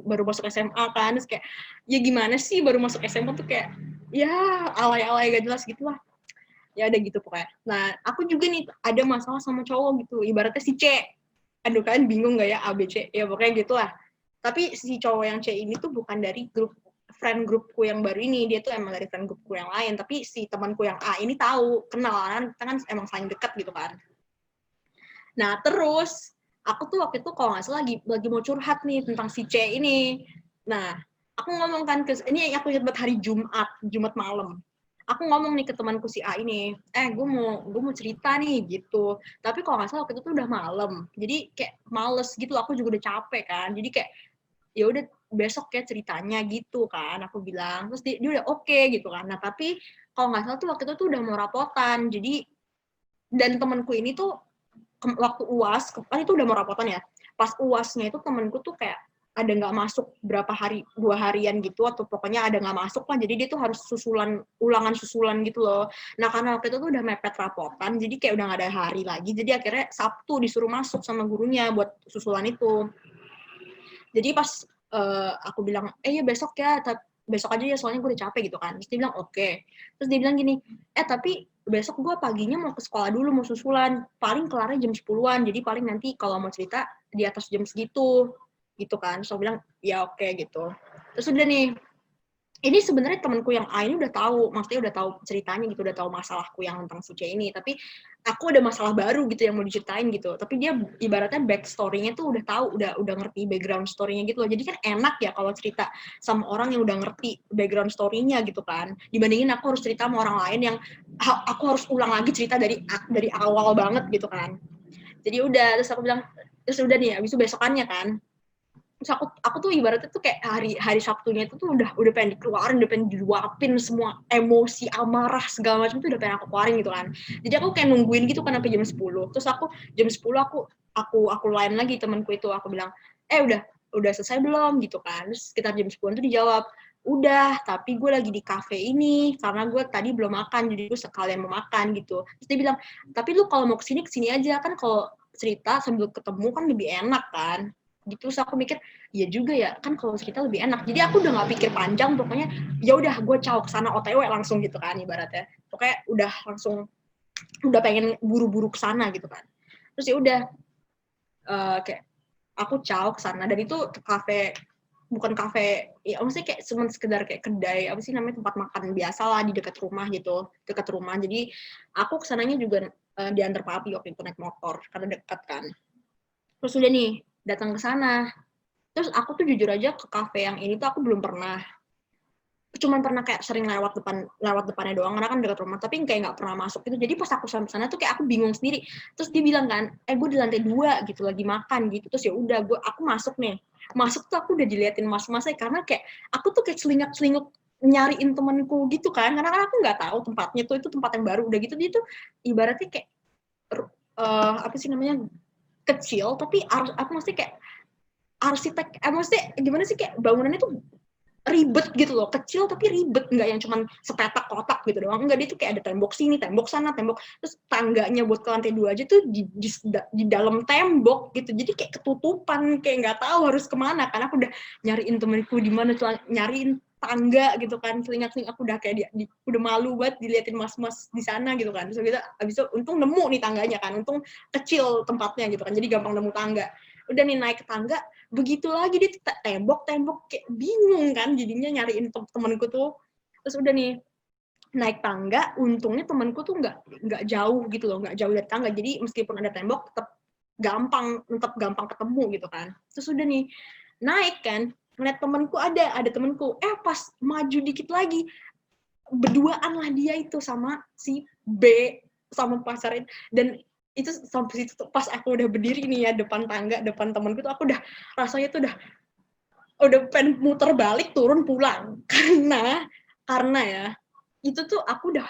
baru masuk SMA kan. Terus kayak ya gimana sih baru masuk SMA tuh kayak ya alay-alay gak jelas gitu lah. Ya ada gitu pokoknya. Nah, aku juga nih ada masalah sama cowok gitu. Ibaratnya si C. Aduh kalian bingung gak ya A, B, C? Ya pokoknya gitu lah. Tapi si cowok yang C ini tuh bukan dari friend groupku yang baru ini, dia tuh emang dari friend groupku yang lain. Tapi si temanku yang A ini tahu, kenal kan emang saling dekat gitu kan. Nah terus aku tuh waktu itu kalau nggak salah lagi mau curhat nih tentang si C ini. Nah aku ngomong kan ini aku ingat hari Jumat malam. Aku ngomong nih ke temanku si A ini, gue mau cerita nih gitu. Tapi kalau nggak salah waktu itu tuh udah malam, jadi kayak males gitu. Aku juga udah capek kan, jadi kayak ya udah besok ya ceritanya gitu kan. Aku bilang, terus dia udah oke gitu kan. Nah tapi kalau nggak salah tuh waktu itu tuh udah mau rapotan. Jadi dan temanku ini tuh waktu UAS, kan itu udah mau rapotan ya. Pas UASnya itu temenku tuh kayak ada nggak masuk berapa hari, 2 harian gitu, atau pokoknya ada nggak masuk lah. Jadi dia tuh harus ulangan susulan gitu loh. Nah karena waktu itu tuh udah mepet rapotan, jadi kayak udah nggak ada hari lagi. Jadi akhirnya Sabtu disuruh masuk sama gurunya buat susulan itu. Jadi pas aku bilang, ya besok ya, besok aja ya soalnya gue udah capek gitu kan. Terus dia bilang oke. Terus dia bilang gini, tapi besok gue paginya mau ke sekolah dulu, mau susulan. Paling kelarnya jam 10-an, jadi paling nanti kalau mau cerita di atas jam segitu. Gitu kan. Terus aku bilang, ya oke gitu. Terus udah nih, ini sebenarnya temanku yang A ini udah tahu, maksudnya udah tahu ceritanya gitu, udah tahu masalahku yang tentang si C ini. Tapi aku ada masalah baru gitu yang mau diceritain gitu. Tapi dia ibaratnya backstory-nya tuh udah tahu, udah ngerti background story-nya gitu loh. Jadi kan enak ya kalau cerita sama orang yang udah ngerti background story-nya gitu kan. Dibandingin aku harus cerita sama orang lain yang aku harus ulang lagi cerita dari awal banget gitu kan. Jadi udah, terus aku bilang, terus udah nih, abis itu besokannya kan. Terus aku tuh ibaratnya tuh kayak hari Sabtunya itu tuh udah pengen dikeluarin, udah pengen diluapin semua emosi, amarah segala macam tuh udah pengen aku keluarin gitu kan. Jadi aku kayak nungguin gitu kan sampai jam 10. Terus aku jam 10 aku aku lain lagi temanku itu, aku bilang, udah selesai belum gitu kan. Terus sekitar jam 10 tuh dijawab, udah, tapi gue lagi di kafe ini karena gue tadi belum makan, jadi gue sekalian mau makan gitu. Terus dia bilang, tapi lu kalau mau kesini aja, kan kalau cerita sambil ketemu kan lebih enak kan gitu. Terus aku mikir, iya juga ya, kan kalau cerita lebih enak. Jadi aku udah gak pikir panjang, pokoknya ya udah gue caw kesana OTW langsung gitu kan ibaratnya. Pokoknya udah langsung, udah pengen buru-buru kesana gitu kan. Terus ya udah kayak aku caw kesana, dan itu kafe, bukan kafe ya, maksudnya kayak cuma sekedar kayak kedai apa sih namanya, tempat makan biasa lah di dekat rumah gitu, dekat rumah. Jadi aku kesananya juga diantar papi waktu itu naik motor karena dekat kan. Terus udah nih datang ke sana. Terus aku tuh jujur aja ke kafe yang ini tuh aku belum pernah. Cuman pernah kayak sering lewat depannya doang karena kan dekat rumah, tapi kayak nggak pernah masuk gitu. Jadi pas aku sampai sana tuh kayak aku bingung sendiri. Terus dia bilang kan, gue di lantai 2 gitu lagi makan gitu. Terus ya udah aku masuk nih. Masuk tuh aku udah diliatin mas-masnya karena kayak aku tuh kayak selingkuh nyariin temanku gitu kan, karena kan aku nggak tahu tempatnya tuh, itu tempat yang baru. Udah gitu dia tuh ibaratnya kayak apa sih namanya, kecil tapi aku mesti kayak arsitek, maksudnya gimana sih, kayak bangunannya tuh ribet gitu loh, kecil tapi ribet, nggak yang cuman sepetak kotak gitu doang, enggak, dia tuh kayak ada tembok sini, tembok sana, tembok, terus tangganya buat ke lantai 2 aja tuh di dalam tembok gitu, jadi kayak ketutupan, kayak nggak tahu harus kemana, karena aku udah nyariin temenku di mana tuh, nyariin tangga gitu kan, selingat aku udah kayak udah malu banget diliatin mas-mas di sana gitu kan. Terus kita abis itu untung nemu nih tangganya kan, untung kecil tempatnya gitu kan, jadi gampang nemu tangga. Udah nih naik ke tangga, begitu lagi dia tembok kayak bingung kan jadinya nyariin temenku tuh. Terus udah nih naik tangga, untungnya temenku tuh nggak jauh gitu loh, nggak jauh dari tangga, jadi meskipun ada tembok tetap gampang ketemu gitu kan. Terus udah nih naik kan, ngeliat temenku, ada temenku, pas maju dikit lagi berduaan lah dia itu sama si B, sama pacarnya. Dan itu sampai situ pas aku udah berdiri nih ya depan tangga, depan temanku tuh, aku udah rasanya tuh udah pengen muter balik turun pulang karena ya itu tuh aku udah,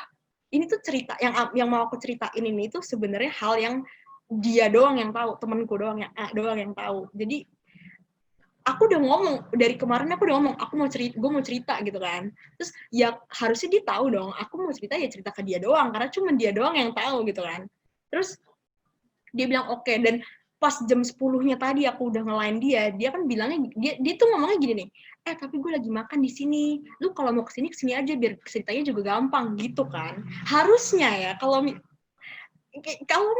ini tuh cerita yang mau aku ceritain ini tuh sebenarnya hal yang dia doang yang tahu, temanku doang yang tahu. Jadi aku udah ngomong dari kemarin, aku udah ngomong gue mau cerita gitu kan. Terus ya harusnya dia tahu dong, aku mau cerita ya cerita ke dia doang karena cuma dia doang yang tahu gitu kan. Terus dia bilang oke. Dan pas jam 10-nya tadi aku udah ngelain dia kan bilangnya, dia tuh ngomongnya gini nih, tapi gue lagi makan di sini, lu kalau mau kesini aja biar ceritanya juga gampang gitu kan. Harusnya ya kalau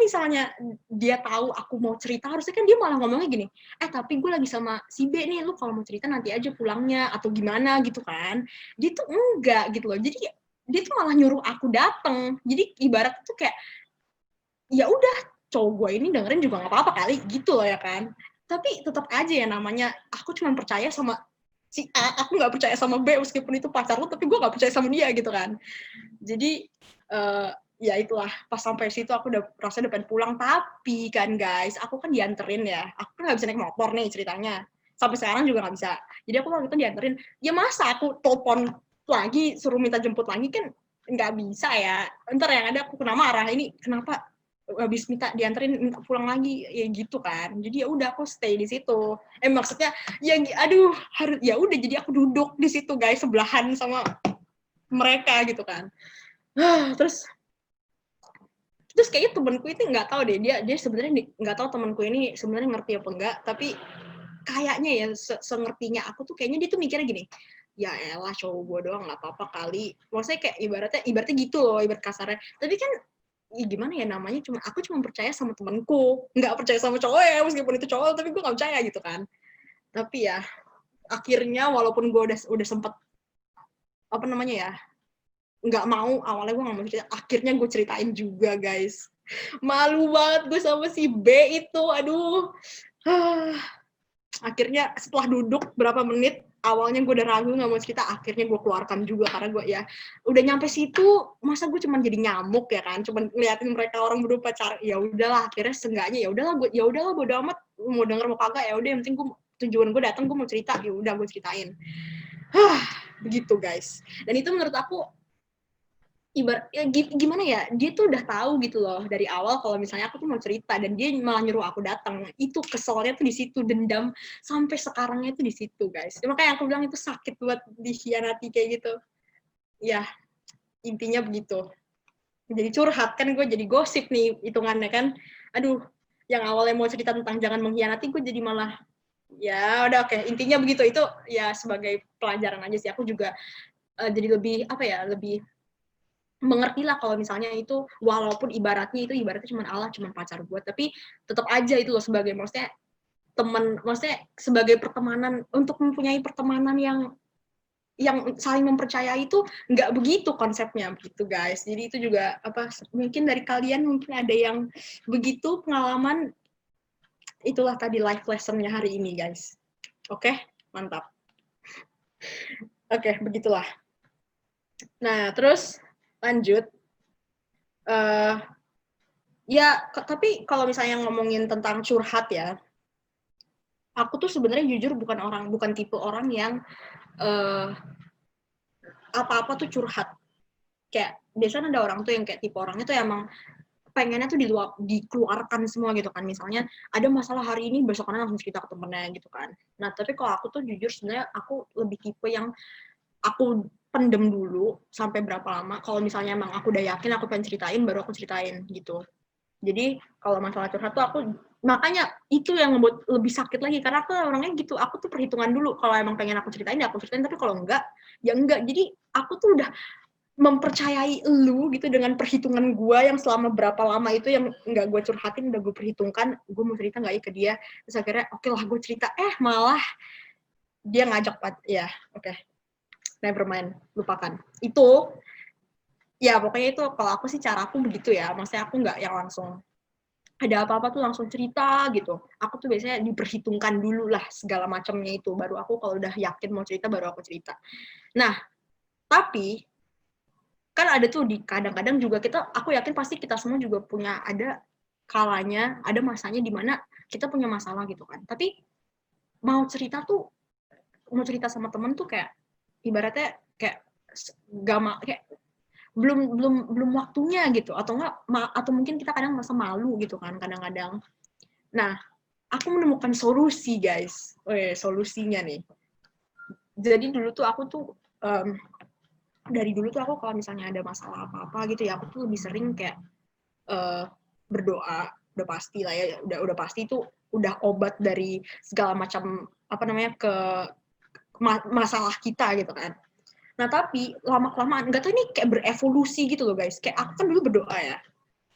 misalnya dia tahu aku mau cerita, harusnya kan dia malah ngomongnya gini, tapi gue lagi sama si B nih, lu kalau mau cerita nanti aja pulangnya atau gimana gitu kan. Dia tuh enggak gitu loh, jadi dia tuh malah nyuruh aku dateng. Jadi ibarat tuh kayak ya udah, cowok gue ini dengerin juga nggak apa-apa kali gitu loh ya kan. Tapi tetap aja ya, namanya aku cuma percaya sama si A, aku nggak percaya sama B meskipun itu pacar lu, tapi gue nggak percaya sama dia gitu kan. Jadi ya itulah, pas sampai situ aku udah rasanya udah pengen pulang. Tapi kan guys, aku kan dianterin ya, aku kan nggak bisa naik motor nih ceritanya, sampai sekarang juga nggak bisa. Jadi aku waktu itu dianterin, ya masa aku telepon lagi suruh minta jemput lagi, kan nggak bisa ya, ntar yang ada aku kena marah, ini kenapa habis dianterin minta pulang lagi ya gitu kan. Jadi ya udah aku stay di situ, maksudnya ya aduh, harus ya udah, jadi aku duduk di situ guys, sebelahan sama mereka gitu kan. Terus kayaknya temanku itu nggak tahu deh, dia sebenarnya nggak tahu temanku ini sebenarnya ngerti apa enggak, tapi kayaknya ya sengertinya aku tuh kayaknya dia tuh mikirnya gini, ya elah cowok gue doang nggak apa-apa kali, maksudnya kayak ibaratnya gitu loh, ibarat kasarnya. Tapi kan ya gimana ya, namanya aku cuma percaya sama temanku, nggak percaya sama cowok ya, meskipun itu cowok tapi gue nggak percaya gitu kan. Tapi ya akhirnya walaupun gue udah sempet apa namanya ya, nggak mau, awalnya gue nggak mau cerita, akhirnya gue ceritain juga guys. Malu banget gue sama si B itu, aduh. Akhirnya setelah duduk berapa menit, awalnya gue udah ragu nggak mau cerita, akhirnya gue keluarkan juga karena gue ya udah nyampe situ, masa gue cuma jadi nyamuk ya kan, cuma ngeliatin mereka orang berdua pacar. Ya udahlah, akhirnya seenggaknya ya udahlah bodo amat, mau denger mau kagak ya udah, yang penting gue tujuan gue datang, gue mau cerita, ya udah gue ceritain. Begitu guys. Dan itu menurut aku gimana ya, dia tuh udah tahu gitu loh dari awal kalau misalnya aku tuh mau cerita dan dia malah nyuruh aku datang. Itu keselnya tuh di situ, dendam sampai sekarangnya tuh di situ, guys. Makanya aku bilang itu sakit buat dikhianati kayak gitu. Ya, intinya begitu. Jadi curhat kan, gue jadi gosip nih hitungannya kan. Aduh, yang awalnya mau cerita tentang jangan mengkhianati, gue jadi malah ya udah oke. Intinya begitu, itu ya sebagai pelajaran aja sih. Aku juga jadi lebih lebih mengerti lah kalau misalnya itu walaupun ibaratnya cuma Allah, cuma pacar gue, tapi tetap aja itu loh sebagai maksudnya sebagai pertemanan, untuk mempunyai pertemanan yang saling mempercayai itu nggak begitu konsepnya gitu, guys. Jadi itu juga mungkin dari kalian mungkin ada yang begitu pengalaman. Itulah tadi life lesson-nya hari ini, guys. Oke, mantap. Oke, begitulah. Nah, terus lanjut. Tapi kalau misalnya ngomongin tentang curhat ya, aku tuh sebenarnya jujur bukan tipe orang yang apa-apa tuh curhat. Kayak biasanya ada orang tuh yang kayak tipe orangnya tuh emang pengennya tuh dikeluarkan semua gitu kan. Misalnya ada masalah hari ini, besokannya langsung cerita ke temennya gitu kan. Nah, tapi kalau aku tuh jujur sebenarnya aku lebih tipe yang aku pendem dulu sampai berapa lama. Kalau misalnya emang aku udah yakin aku pengen ceritain, baru aku ceritain gitu. Jadi kalau masalah curhat tuh aku, makanya itu yang membuat lebih sakit lagi, karena aku orangnya gitu, aku tuh perhitungan dulu. Kalau emang pengen aku ceritain, ya aku ceritain, tapi kalau enggak, ya enggak. Jadi aku tuh udah mempercayai lu gitu dengan perhitungan gue yang selama berapa lama itu yang nggak gue curhatin, udah gue perhitungkan, gue mau cerita nggak ya ke dia. Terus akhirnya oke lah gue cerita, malah dia ngajak, ya oke. Never mind, lupakan. Itu, ya pokoknya itu kalau aku sih cara aku begitu ya. Maksudnya aku nggak yang langsung ada apa-apa tuh langsung cerita gitu. Aku tuh biasanya diperhitungkan dulu lah segala macamnya itu. Baru aku kalau udah yakin mau cerita, baru aku cerita. Nah, tapi kan ada tuh di kadang-kadang juga aku yakin pasti kita semua juga punya ada kalanya, ada masanya di mana kita punya masalah gitu kan. Tapi mau cerita sama temen tuh kayak ibaratnya kayak belum waktunya gitu, atau mungkin kita kadang merasa malu gitu kan kadang-kadang. Nah, aku menemukan solusi, guys. Solusinya nih. Jadi dulu tuh aku tuh dari dulu tuh aku kalau misalnya ada masalah apa-apa gitu ya, aku tuh lebih sering kayak berdoa. Udah pasti lah ya, udah pasti itu udah obat dari segala macam masalah kita gitu kan. Nah, tapi lama-kelamaan, nggak tahu ini kayak berevolusi gitu loh, guys. Kayak aku kan dulu berdoa ya.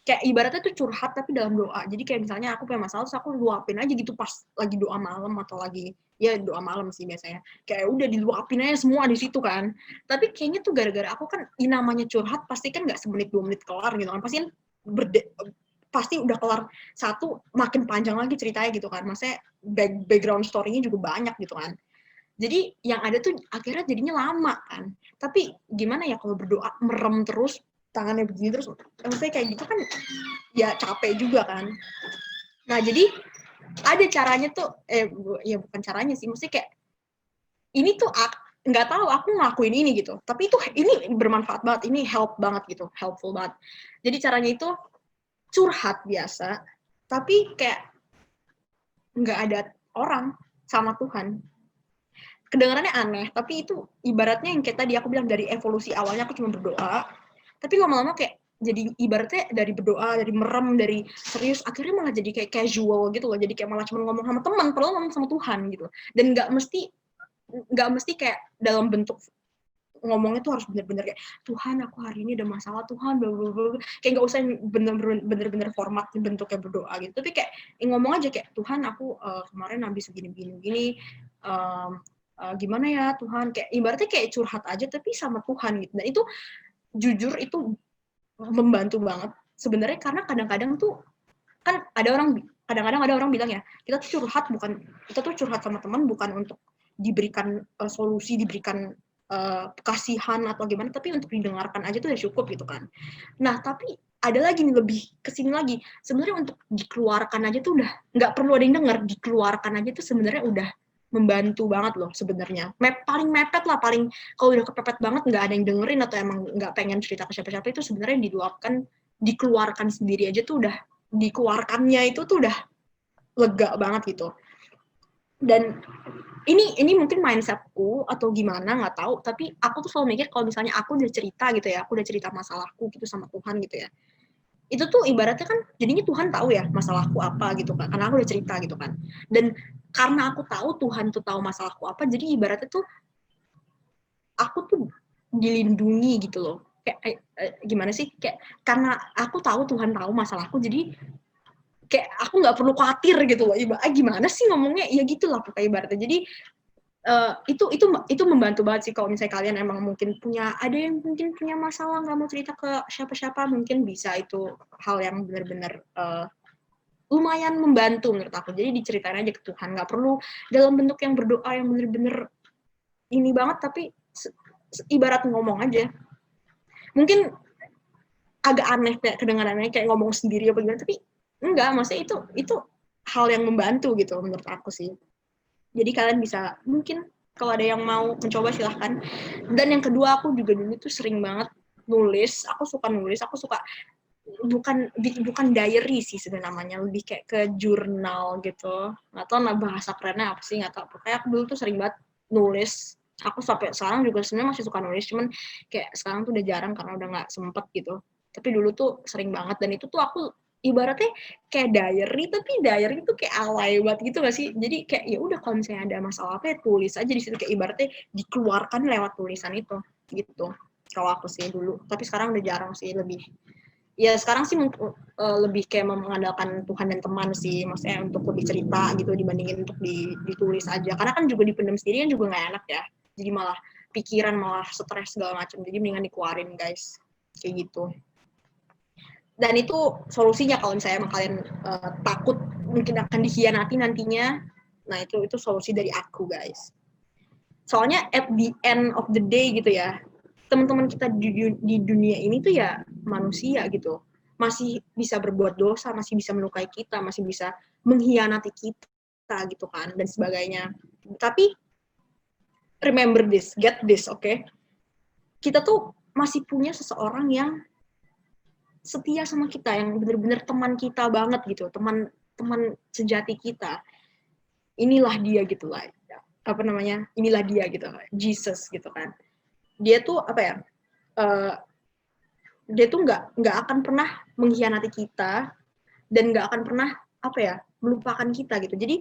Kayak ibaratnya tuh curhat tapi dalam doa. Jadi kayak misalnya aku punya masalah, terus aku luapin aja gitu pas lagi doa malam atau lagi, ya doa malam sih biasanya. Kayak udah diluapin aja semua di situ kan. Tapi kayaknya tuh gara-gara aku kan, namanya curhat pasti kan nggak semenit 2 menit kelar gitu kan. Pasti udah kelar satu, makin panjang lagi ceritanya gitu kan. Maksudnya background story-nya juga banyak gitu kan. Jadi yang ada tuh akhirnya jadinya lama kan. Tapi gimana ya kalau berdoa merem terus, tangannya begini terus, maksudnya kayak gitu kan ya capek juga kan. Nah, jadi ada caranya tuh, ya bukan caranya sih, maksudnya kayak ini tuh nggak tahu aku ngelakuin ini gitu. Tapi ini bermanfaat banget, ini helpful banget. Jadi caranya itu curhat biasa, tapi kayak nggak ada orang sama Tuhan. Kedengarannya aneh, tapi itu ibaratnya yang kayak tadi aku bilang, dari evolusi awalnya aku cuma berdoa, tapi lama-lama kayak jadi ibaratnya dari berdoa, dari merem, dari serius, akhirnya malah jadi kayak casual gitu loh. Jadi kayak malah cuma ngomong sama teman, padahal ngomong sama Tuhan gitu. Dan nggak mesti kayak dalam bentuk ngomongnya tuh harus bener-bener kayak, Tuhan aku hari ini ada masalah, Tuhan blablabla. Kayak nggak usah bener-bener format bentuknya berdoa gitu. Tapi kayak ngomong aja kayak, Tuhan aku kemarin habis gini-gini, gimana ya Tuhan, kayak ibaratnya kayak curhat aja tapi sama Tuhan gitu. Dan itu jujur itu membantu banget sebenarnya, karena kadang-kadang tuh kan kadang-kadang ada orang bilang ya, kita tuh curhat sama teman bukan untuk diberikan solusi, diberikan kasihan atau gimana, tapi untuk didengarkan aja tuh udah cukup gitu kan. Nah, tapi ada lagi nih, lebih kesini lagi, sebenarnya untuk dikeluarkan aja tuh udah nggak perlu ada yang denger, dikeluarkan aja tuh sebenarnya udah membantu banget loh sebenarnya. Paling mepet lah, paling kalau udah kepepet banget nggak ada yang dengerin atau emang nggak pengen cerita ke siapa-siapa, itu sebenarnya diluapkan, dikeluarkan sendiri aja tuh udah, dikeluarkannya itu tuh udah lega banget gitu. Dan ini mungkin mindsetku atau gimana nggak tahu, tapi aku tuh selalu mikir kalau misalnya aku udah cerita gitu ya, aku udah cerita masalahku gitu sama Tuhan gitu ya, itu tuh ibaratnya kan jadinya Tuhan tahu ya masalahku apa gitu kan, karena aku udah cerita gitu kan. Dan karena aku tahu Tuhan tuh tahu masalahku apa, jadi ibaratnya tuh aku tuh dilindungi gitu loh. Kayak gimana sih, kayak karena aku tahu Tuhan tahu masalahku, jadi kayak aku nggak perlu khawatir gitu loh. Gimana sih ngomongnya, ya gitulah pokoknya ibaratnya. Jadi itu membantu banget sih kalau misalnya kalian emang mungkin ada yang mungkin punya masalah nggak mau cerita ke siapa-siapa, mungkin bisa, itu hal yang benar-benar lumayan membantu menurut aku. Jadi diceritain aja ke Tuhan, nggak perlu dalam bentuk yang berdoa yang benar-benar ini banget, tapi ibarat ngomong aja. Mungkin agak aneh, kayak kedengarannya kayak ngomong sendiri apa gimana, tapi enggak, maksudnya itu hal yang membantu gitu menurut aku sih. Jadi kalian bisa, mungkin kalau ada yang mau mencoba silahkan. Dan yang kedua, aku juga dulu tuh sering banget nulis. Aku suka nulis, aku suka bukan diary sih sebenarnya namanya, lebih kayak ke jurnal gitu. Nggak tahu bahasa kerennya apa sih, nggak tahu. Pokoknya aku dulu tuh sering banget nulis. Aku sampai sekarang juga sebenarnya masih suka nulis, cuman kayak sekarang tuh udah jarang karena udah nggak sempet gitu. Tapi dulu tuh sering banget, dan itu tuh aku ibaratnya kayak diary, tapi diary itu kayak alay banget gitu gak sih? Jadi kayak ya udah, kalau misalnya ada masalah apa ya tulis aja di situ, kayak ibaratnya dikeluarkan lewat tulisan itu gitu. Kalau aku sih dulu, tapi sekarang udah jarang sih, lebih ya sekarang sih lebih kayak mengandalkan Tuhan dan teman sih, maksudnya untuk lebih cerita gitu dibandingin untuk ditulis aja, karena kan juga dipendam sendiri kan juga nggak enak ya, jadi malah pikiran malah stres segala macam, jadi mendingan dikeluarin guys, kayak gitu. Dan itu solusinya kalau misalnya emang kalian takut mungkin akan dikhianati nantinya, nah itu solusi dari aku guys. Soalnya at the end of the day gitu ya, teman-teman kita di dunia ini tuh ya manusia gitu, masih bisa berbuat dosa, masih bisa melukai kita, masih bisa mengkhianati kita gitu kan, dan sebagainya. Tapi remember this, get this, okay? Kita tuh masih punya seseorang yang setia sama kita, yang benar-benar teman kita banget gitu, teman sejati kita. Inilah dia gitu lah, apa namanya, inilah dia gitu, Jesus gitu kan. Dia tuh apa ya, dia tuh nggak akan pernah mengkhianati kita, dan nggak akan pernah apa ya, melupakan kita gitu. Jadi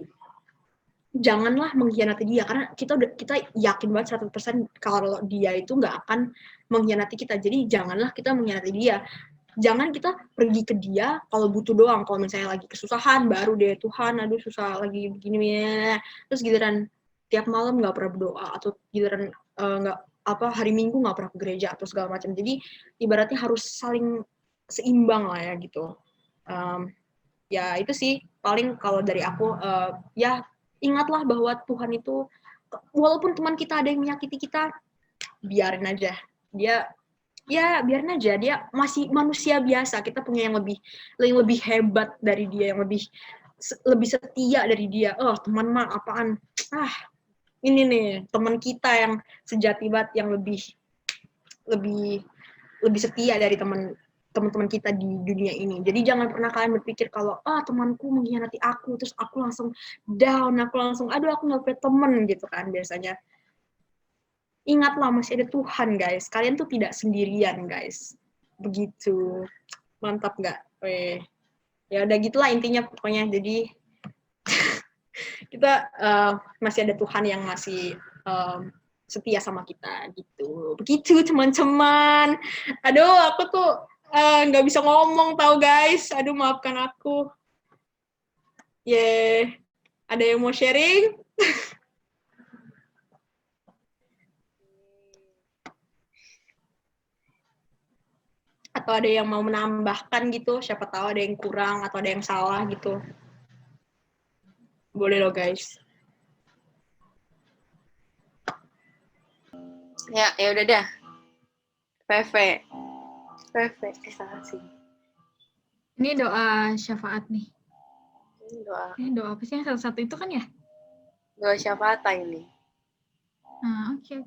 janganlah mengkhianati dia, karena kita yakin banget 100% kalau dia itu nggak akan mengkhianati kita. Jadi janganlah kita mengkhianati dia. Jangan kita pergi ke dia kalau butuh doang. Kalau misalnya lagi kesusahan, baru deh, Tuhan, aduh susah lagi begini ya. Terus giliran tiap malam nggak pernah berdoa, atau giliran nggak hari Minggu nggak pernah ke gereja atau segala macam. Jadi ibaratnya harus saling seimbang lah ya gitu. Ya itu sih paling kalau dari aku. Ya ingatlah bahwa Tuhan itu, walaupun teman kita ada yang menyakiti kita, biarin aja. Biarin aja, dia masih manusia biasa. Kita punya yang lebih hebat dari dia, yang lebih setia dari dia. Teman mah apaan, ini nih teman kita yang sejati banget, yang lebih setia dari teman-teman kita di dunia ini. Jadi jangan pernah kalian berpikir kalau temanku mengkhianati aku, terus aku langsung down, aku nggak punya teman gitu kan biasanya. Ingatlah masih ada Tuhan guys, kalian tuh tidak sendirian guys, begitu. Mantap nggak? Ya udah gitulah intinya pokoknya. Jadi kita masih ada Tuhan yang masih setia sama kita gitu. Begitu teman-teman. Aduh, aku tuh nggak bisa ngomong tau guys. Aduh, maafkan aku. Ada yang mau sharing? Atau ada yang mau menambahkan gitu, siapa tahu ada yang kurang atau ada yang salah gitu. Boleh loh guys. Ya udah dah. PV, salah sih. Ini doa syafaat nih. Doa. Doa apa sih yang satu-satu itu kan ya? Doa syafaatan ini. Oke.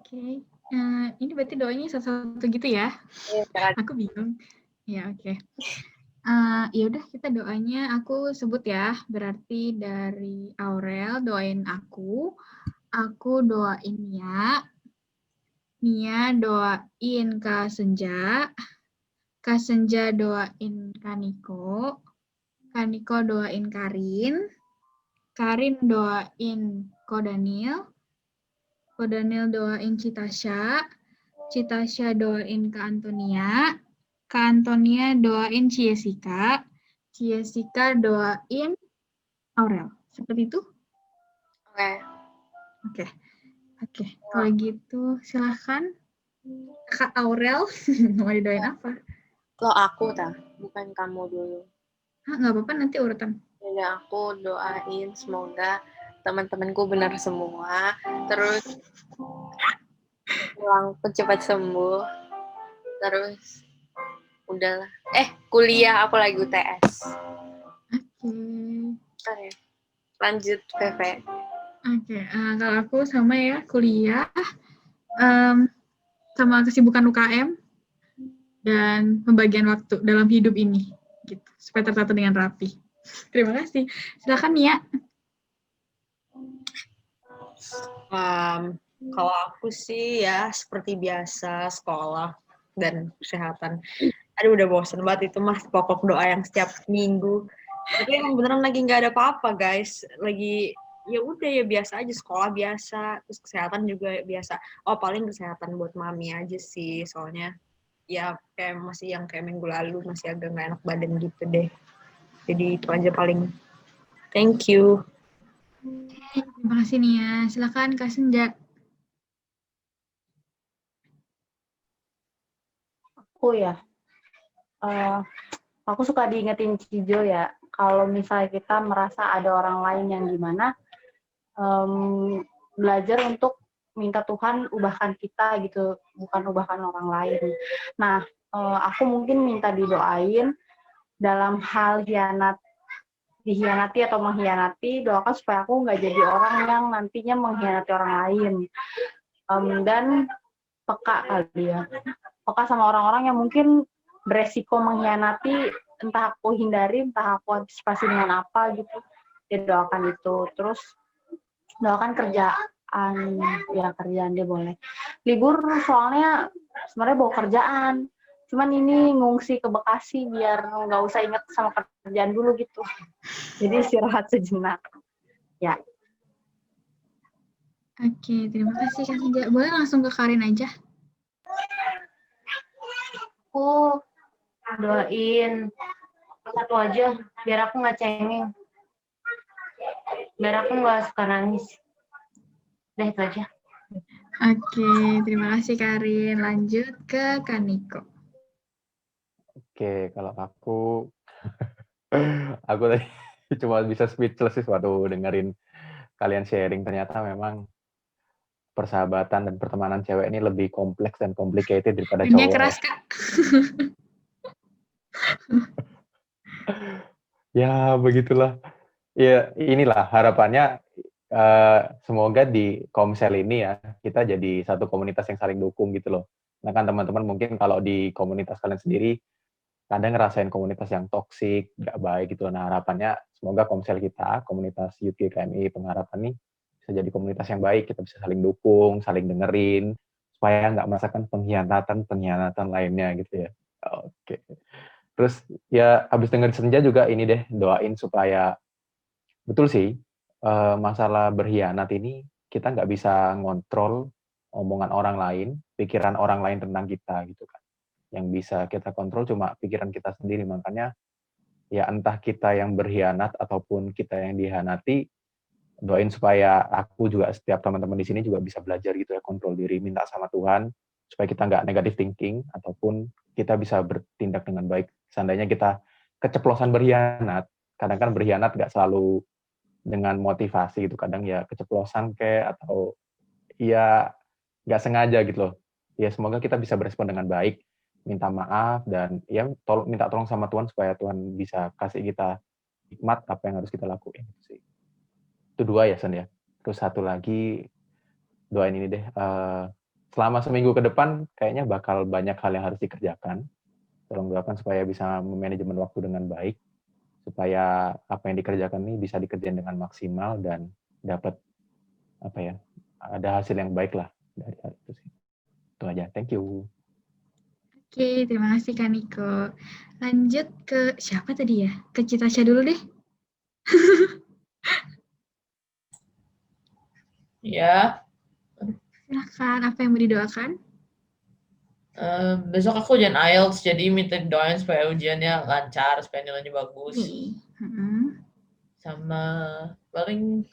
Ini berarti doanya satu-satu gitu ya? Iya, kan? Aku bingung. Ya, oke. Ya udah kita doanya aku sebut ya. Berarti dari Aurel doain aku doain Nia doain Kak Senja doain Kaniko doain Karin doain Ko Daniel doain Citasya doain Kak Antonia doain Ciesika doain Aurel. Seperti itu? Oke. Kalau gitu silahkan Kak Aurel mau didoain apa? Lo aku bukan kamu dulu. Nggak apa-apa, nanti urutan. Ya, aku doain semoga teman-temanku benar semua, terus pulangku cepat sembuh, terus udahlah. Kuliah apalagi UTS. Oke. Lanjut PV. Oke, kalau aku sama ya, kuliah, sama kesibukan UKM, dan pembagian waktu dalam hidup ini, gitu, supaya tertata dengan rapi. Terima kasih. Silakan Nia. Kalau aku sih ya seperti biasa sekolah dan kesehatan. Aduh udah bosen banget itu mas pokok doa yang setiap minggu. Tapi emang beneran lagi nggak ada apa-apa guys. Lagi ya udah ya biasa aja, sekolah biasa, terus kesehatan juga biasa. Oh paling kesehatan buat mami aja sih, soalnya ya kayak masih yang kayak minggu lalu masih agak nggak enak badan gitu deh. Jadi itu aja paling. Thank you. Terima kasih Nia. Silakan Kak Senja. Aku ya, aku suka diingetin Cijo ya, kalau misalnya kita merasa ada orang lain yang gimana, belajar untuk minta Tuhan ubahkan kita gitu, bukan ubahkan orang lain. Nah, aku mungkin minta didoain dalam hal dihianati atau mengkhianati, doakan supaya aku nggak jadi orang yang nantinya mengkhianati orang lain. Dan peka kali ya, peka sama orang-orang yang mungkin beresiko mengkhianati, entah aku hindari, entah aku antisipasi dengan apa gitu. Ya doakan itu. Terus doakan kerjaan dia boleh. Libur soalnya sebenarnya bawa kerjaan. Cuman ini ngungsi ke Bekasi biar nggak usah inget sama kerjaan dulu gitu. Jadi istirahat sejenak. Ya. Oke, terima kasih Kak Senja. Boleh langsung ke Karin aja. Aku doain satu aja biar aku nggak cengeng, biar aku nggak suka nangis. Udah itu aja. Oke, terima kasih Karin. Lanjut ke Kaniko. Oke, kalau aku tadi cuma bisa speechless sih waktu dengerin kalian sharing. Ternyata memang persahabatan dan pertemanan cewek ini lebih kompleks dan complicated daripada Dunia cowok. keras, Kak. Ya, begitulah. Ya, inilah harapannya semoga di Komsel ini ya, kita jadi satu komunitas yang saling dukung gitu loh. Nah kan teman-teman mungkin kalau di komunitas kalian sendiri, kadang ngerasain komunitas yang toksik, nggak baik gitu. Nah harapannya semoga Komsel kita, komunitas UK KMI Pengharapan ini, bisa jadi komunitas yang baik, kita bisa saling dukung, saling dengerin, supaya nggak merasakan pengkhianatan lainnya gitu ya. Oke. Terus ya habis denger Senja juga ini deh, doain supaya, betul sih, masalah berkhianat ini kita nggak bisa ngontrol omongan orang lain, pikiran orang lain tentang kita gitu kan. Yang bisa kita kontrol cuma pikiran kita sendiri, makanya ya entah kita yang berkhianat ataupun kita yang dihianati, doain supaya aku juga, setiap teman-teman di sini juga bisa belajar gitu ya, kontrol diri, minta sama Tuhan supaya kita nggak negative thinking ataupun kita bisa bertindak dengan baik. Seandainya kita keceplosan berkhianat, kadang kan berkhianat nggak selalu dengan motivasi gitu, kadang ya keceplosan kayak atau ya nggak sengaja gitu loh. Ya semoga kita bisa berespon dengan baik, minta maaf dan ya minta tolong sama Tuhan supaya Tuhan bisa kasih kita hikmat apa yang harus kita lakuin sih. Itu dua ya Sen ya. Terus satu lagi, doain ini deh, selama seminggu ke depan kayaknya bakal banyak hal yang harus dikerjakan. Tolong doakan supaya bisa memanajemen waktu dengan baik, supaya apa yang dikerjakan ini bisa dikerjain dengan maksimal dan dapat ada hasil yang baik lah dari hal itu sih. Itu aja. Thank you. Oke, terima kasih Kak Niko. Lanjut ke siapa tadi ya? Ke Citasya dulu deh. Ya, Silahkan, apa yang mau didoakan? besok aku ujian IELTS, jadi minta doain supaya ujiannya lancar, supaya nilainya bagus. Sama paling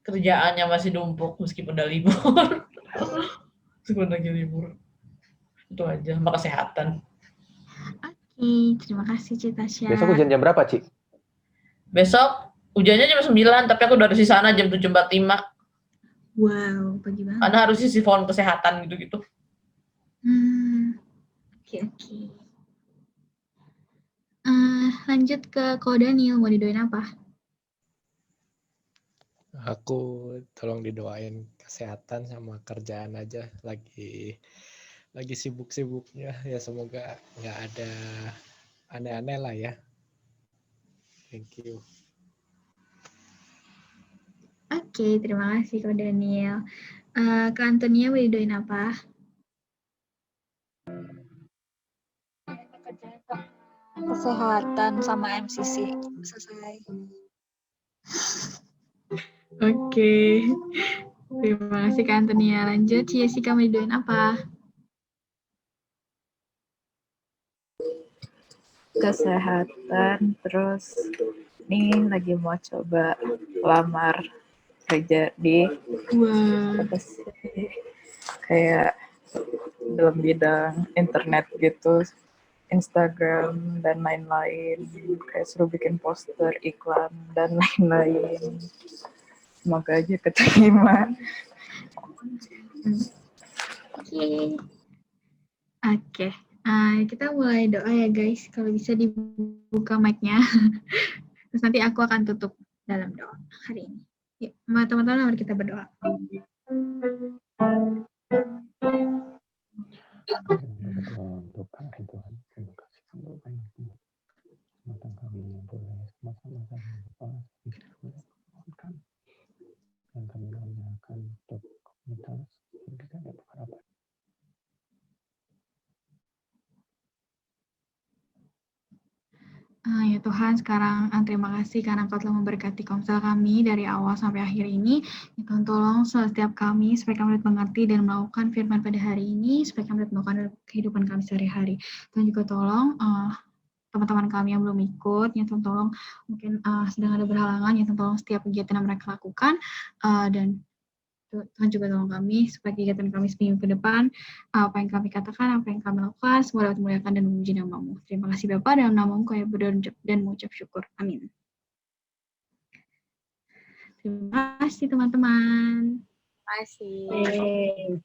kerjaannya masih numpuk meskipun udah libur. Meskipun lagi libur. Itu aja, sama kesehatan. Oke, terima kasih Citasya. Besok ujian jam berapa, Ci? Besok ujiannya jam 9, tapi aku udah di sana jam 7.45. Wow, pagi banget. Karena harus isi form kesehatan gitu-gitu. Oke. Lanjut ke Ko Daniel, mau didoain apa? Aku tolong didoain kesehatan sama kerjaan aja, lagi sibuk-sibuknya ya, semoga nggak ada aneh-aneh lah ya. Thank you. Oke, terima kasih Ko Daniel. Kak Antonia mau didoain apa? Kesehatan sama MCC selesai. Oke. Terima kasih Kak Antonia. Lanjut, Jessica mau didoain apa? Kesehatan, terus nih lagi mau coba lamar kerja di kayak dalam bidang internet gitu, Instagram dan lain-lain, kayak suruh bikin poster, iklan dan lain-lain. Semoga aja keterima. Oke. Kita mulai doa ya guys. Kalau bisa dibuka mic-nya. Terus nanti aku akan tutup dalam doa hari ini. Yuk, teman-teman mari kita berdoa. Untuk hari Tuhan, terima kasih untuk kesempatan kami yang boleh sama-sama mohonkan, dan kami menanyakan untuk komunitas yang kita dapat harapan. Ya Tuhan, sekarang terima kasih karena Engkau telah memberkati komsel kami dari awal sampai akhir ini. Ya Tuhan, tolong setiap kami supaya kami dapat mengerti dan melakukan firman pada hari ini, supaya kami dapat melakukan dalam kehidupan kami sehari-hari. Tuhan juga tolong teman-teman kami yang belum ikut, ya Tuhan tolong mungkin sedang ada berhalangan, ya Tuhan tolong setiap kegiatan yang mereka lakukan, dan Tuhan juga tolong kami supaya kegiatan kami seminggu ke depan, apa yang kami katakan, apa yang kami lakukan, semua dapat memuliakan dan memuji nama-Mu. Terima kasih Bapa, dalam nama-Mu kami berdoa dan mengucap syukur. Amin. Terima kasih teman-teman. Terima kasih.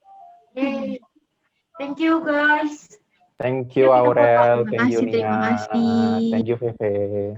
Thank you guys. Thank you Aurel, Terima thank you kasih, terima Nia, kasih. thank you Feve.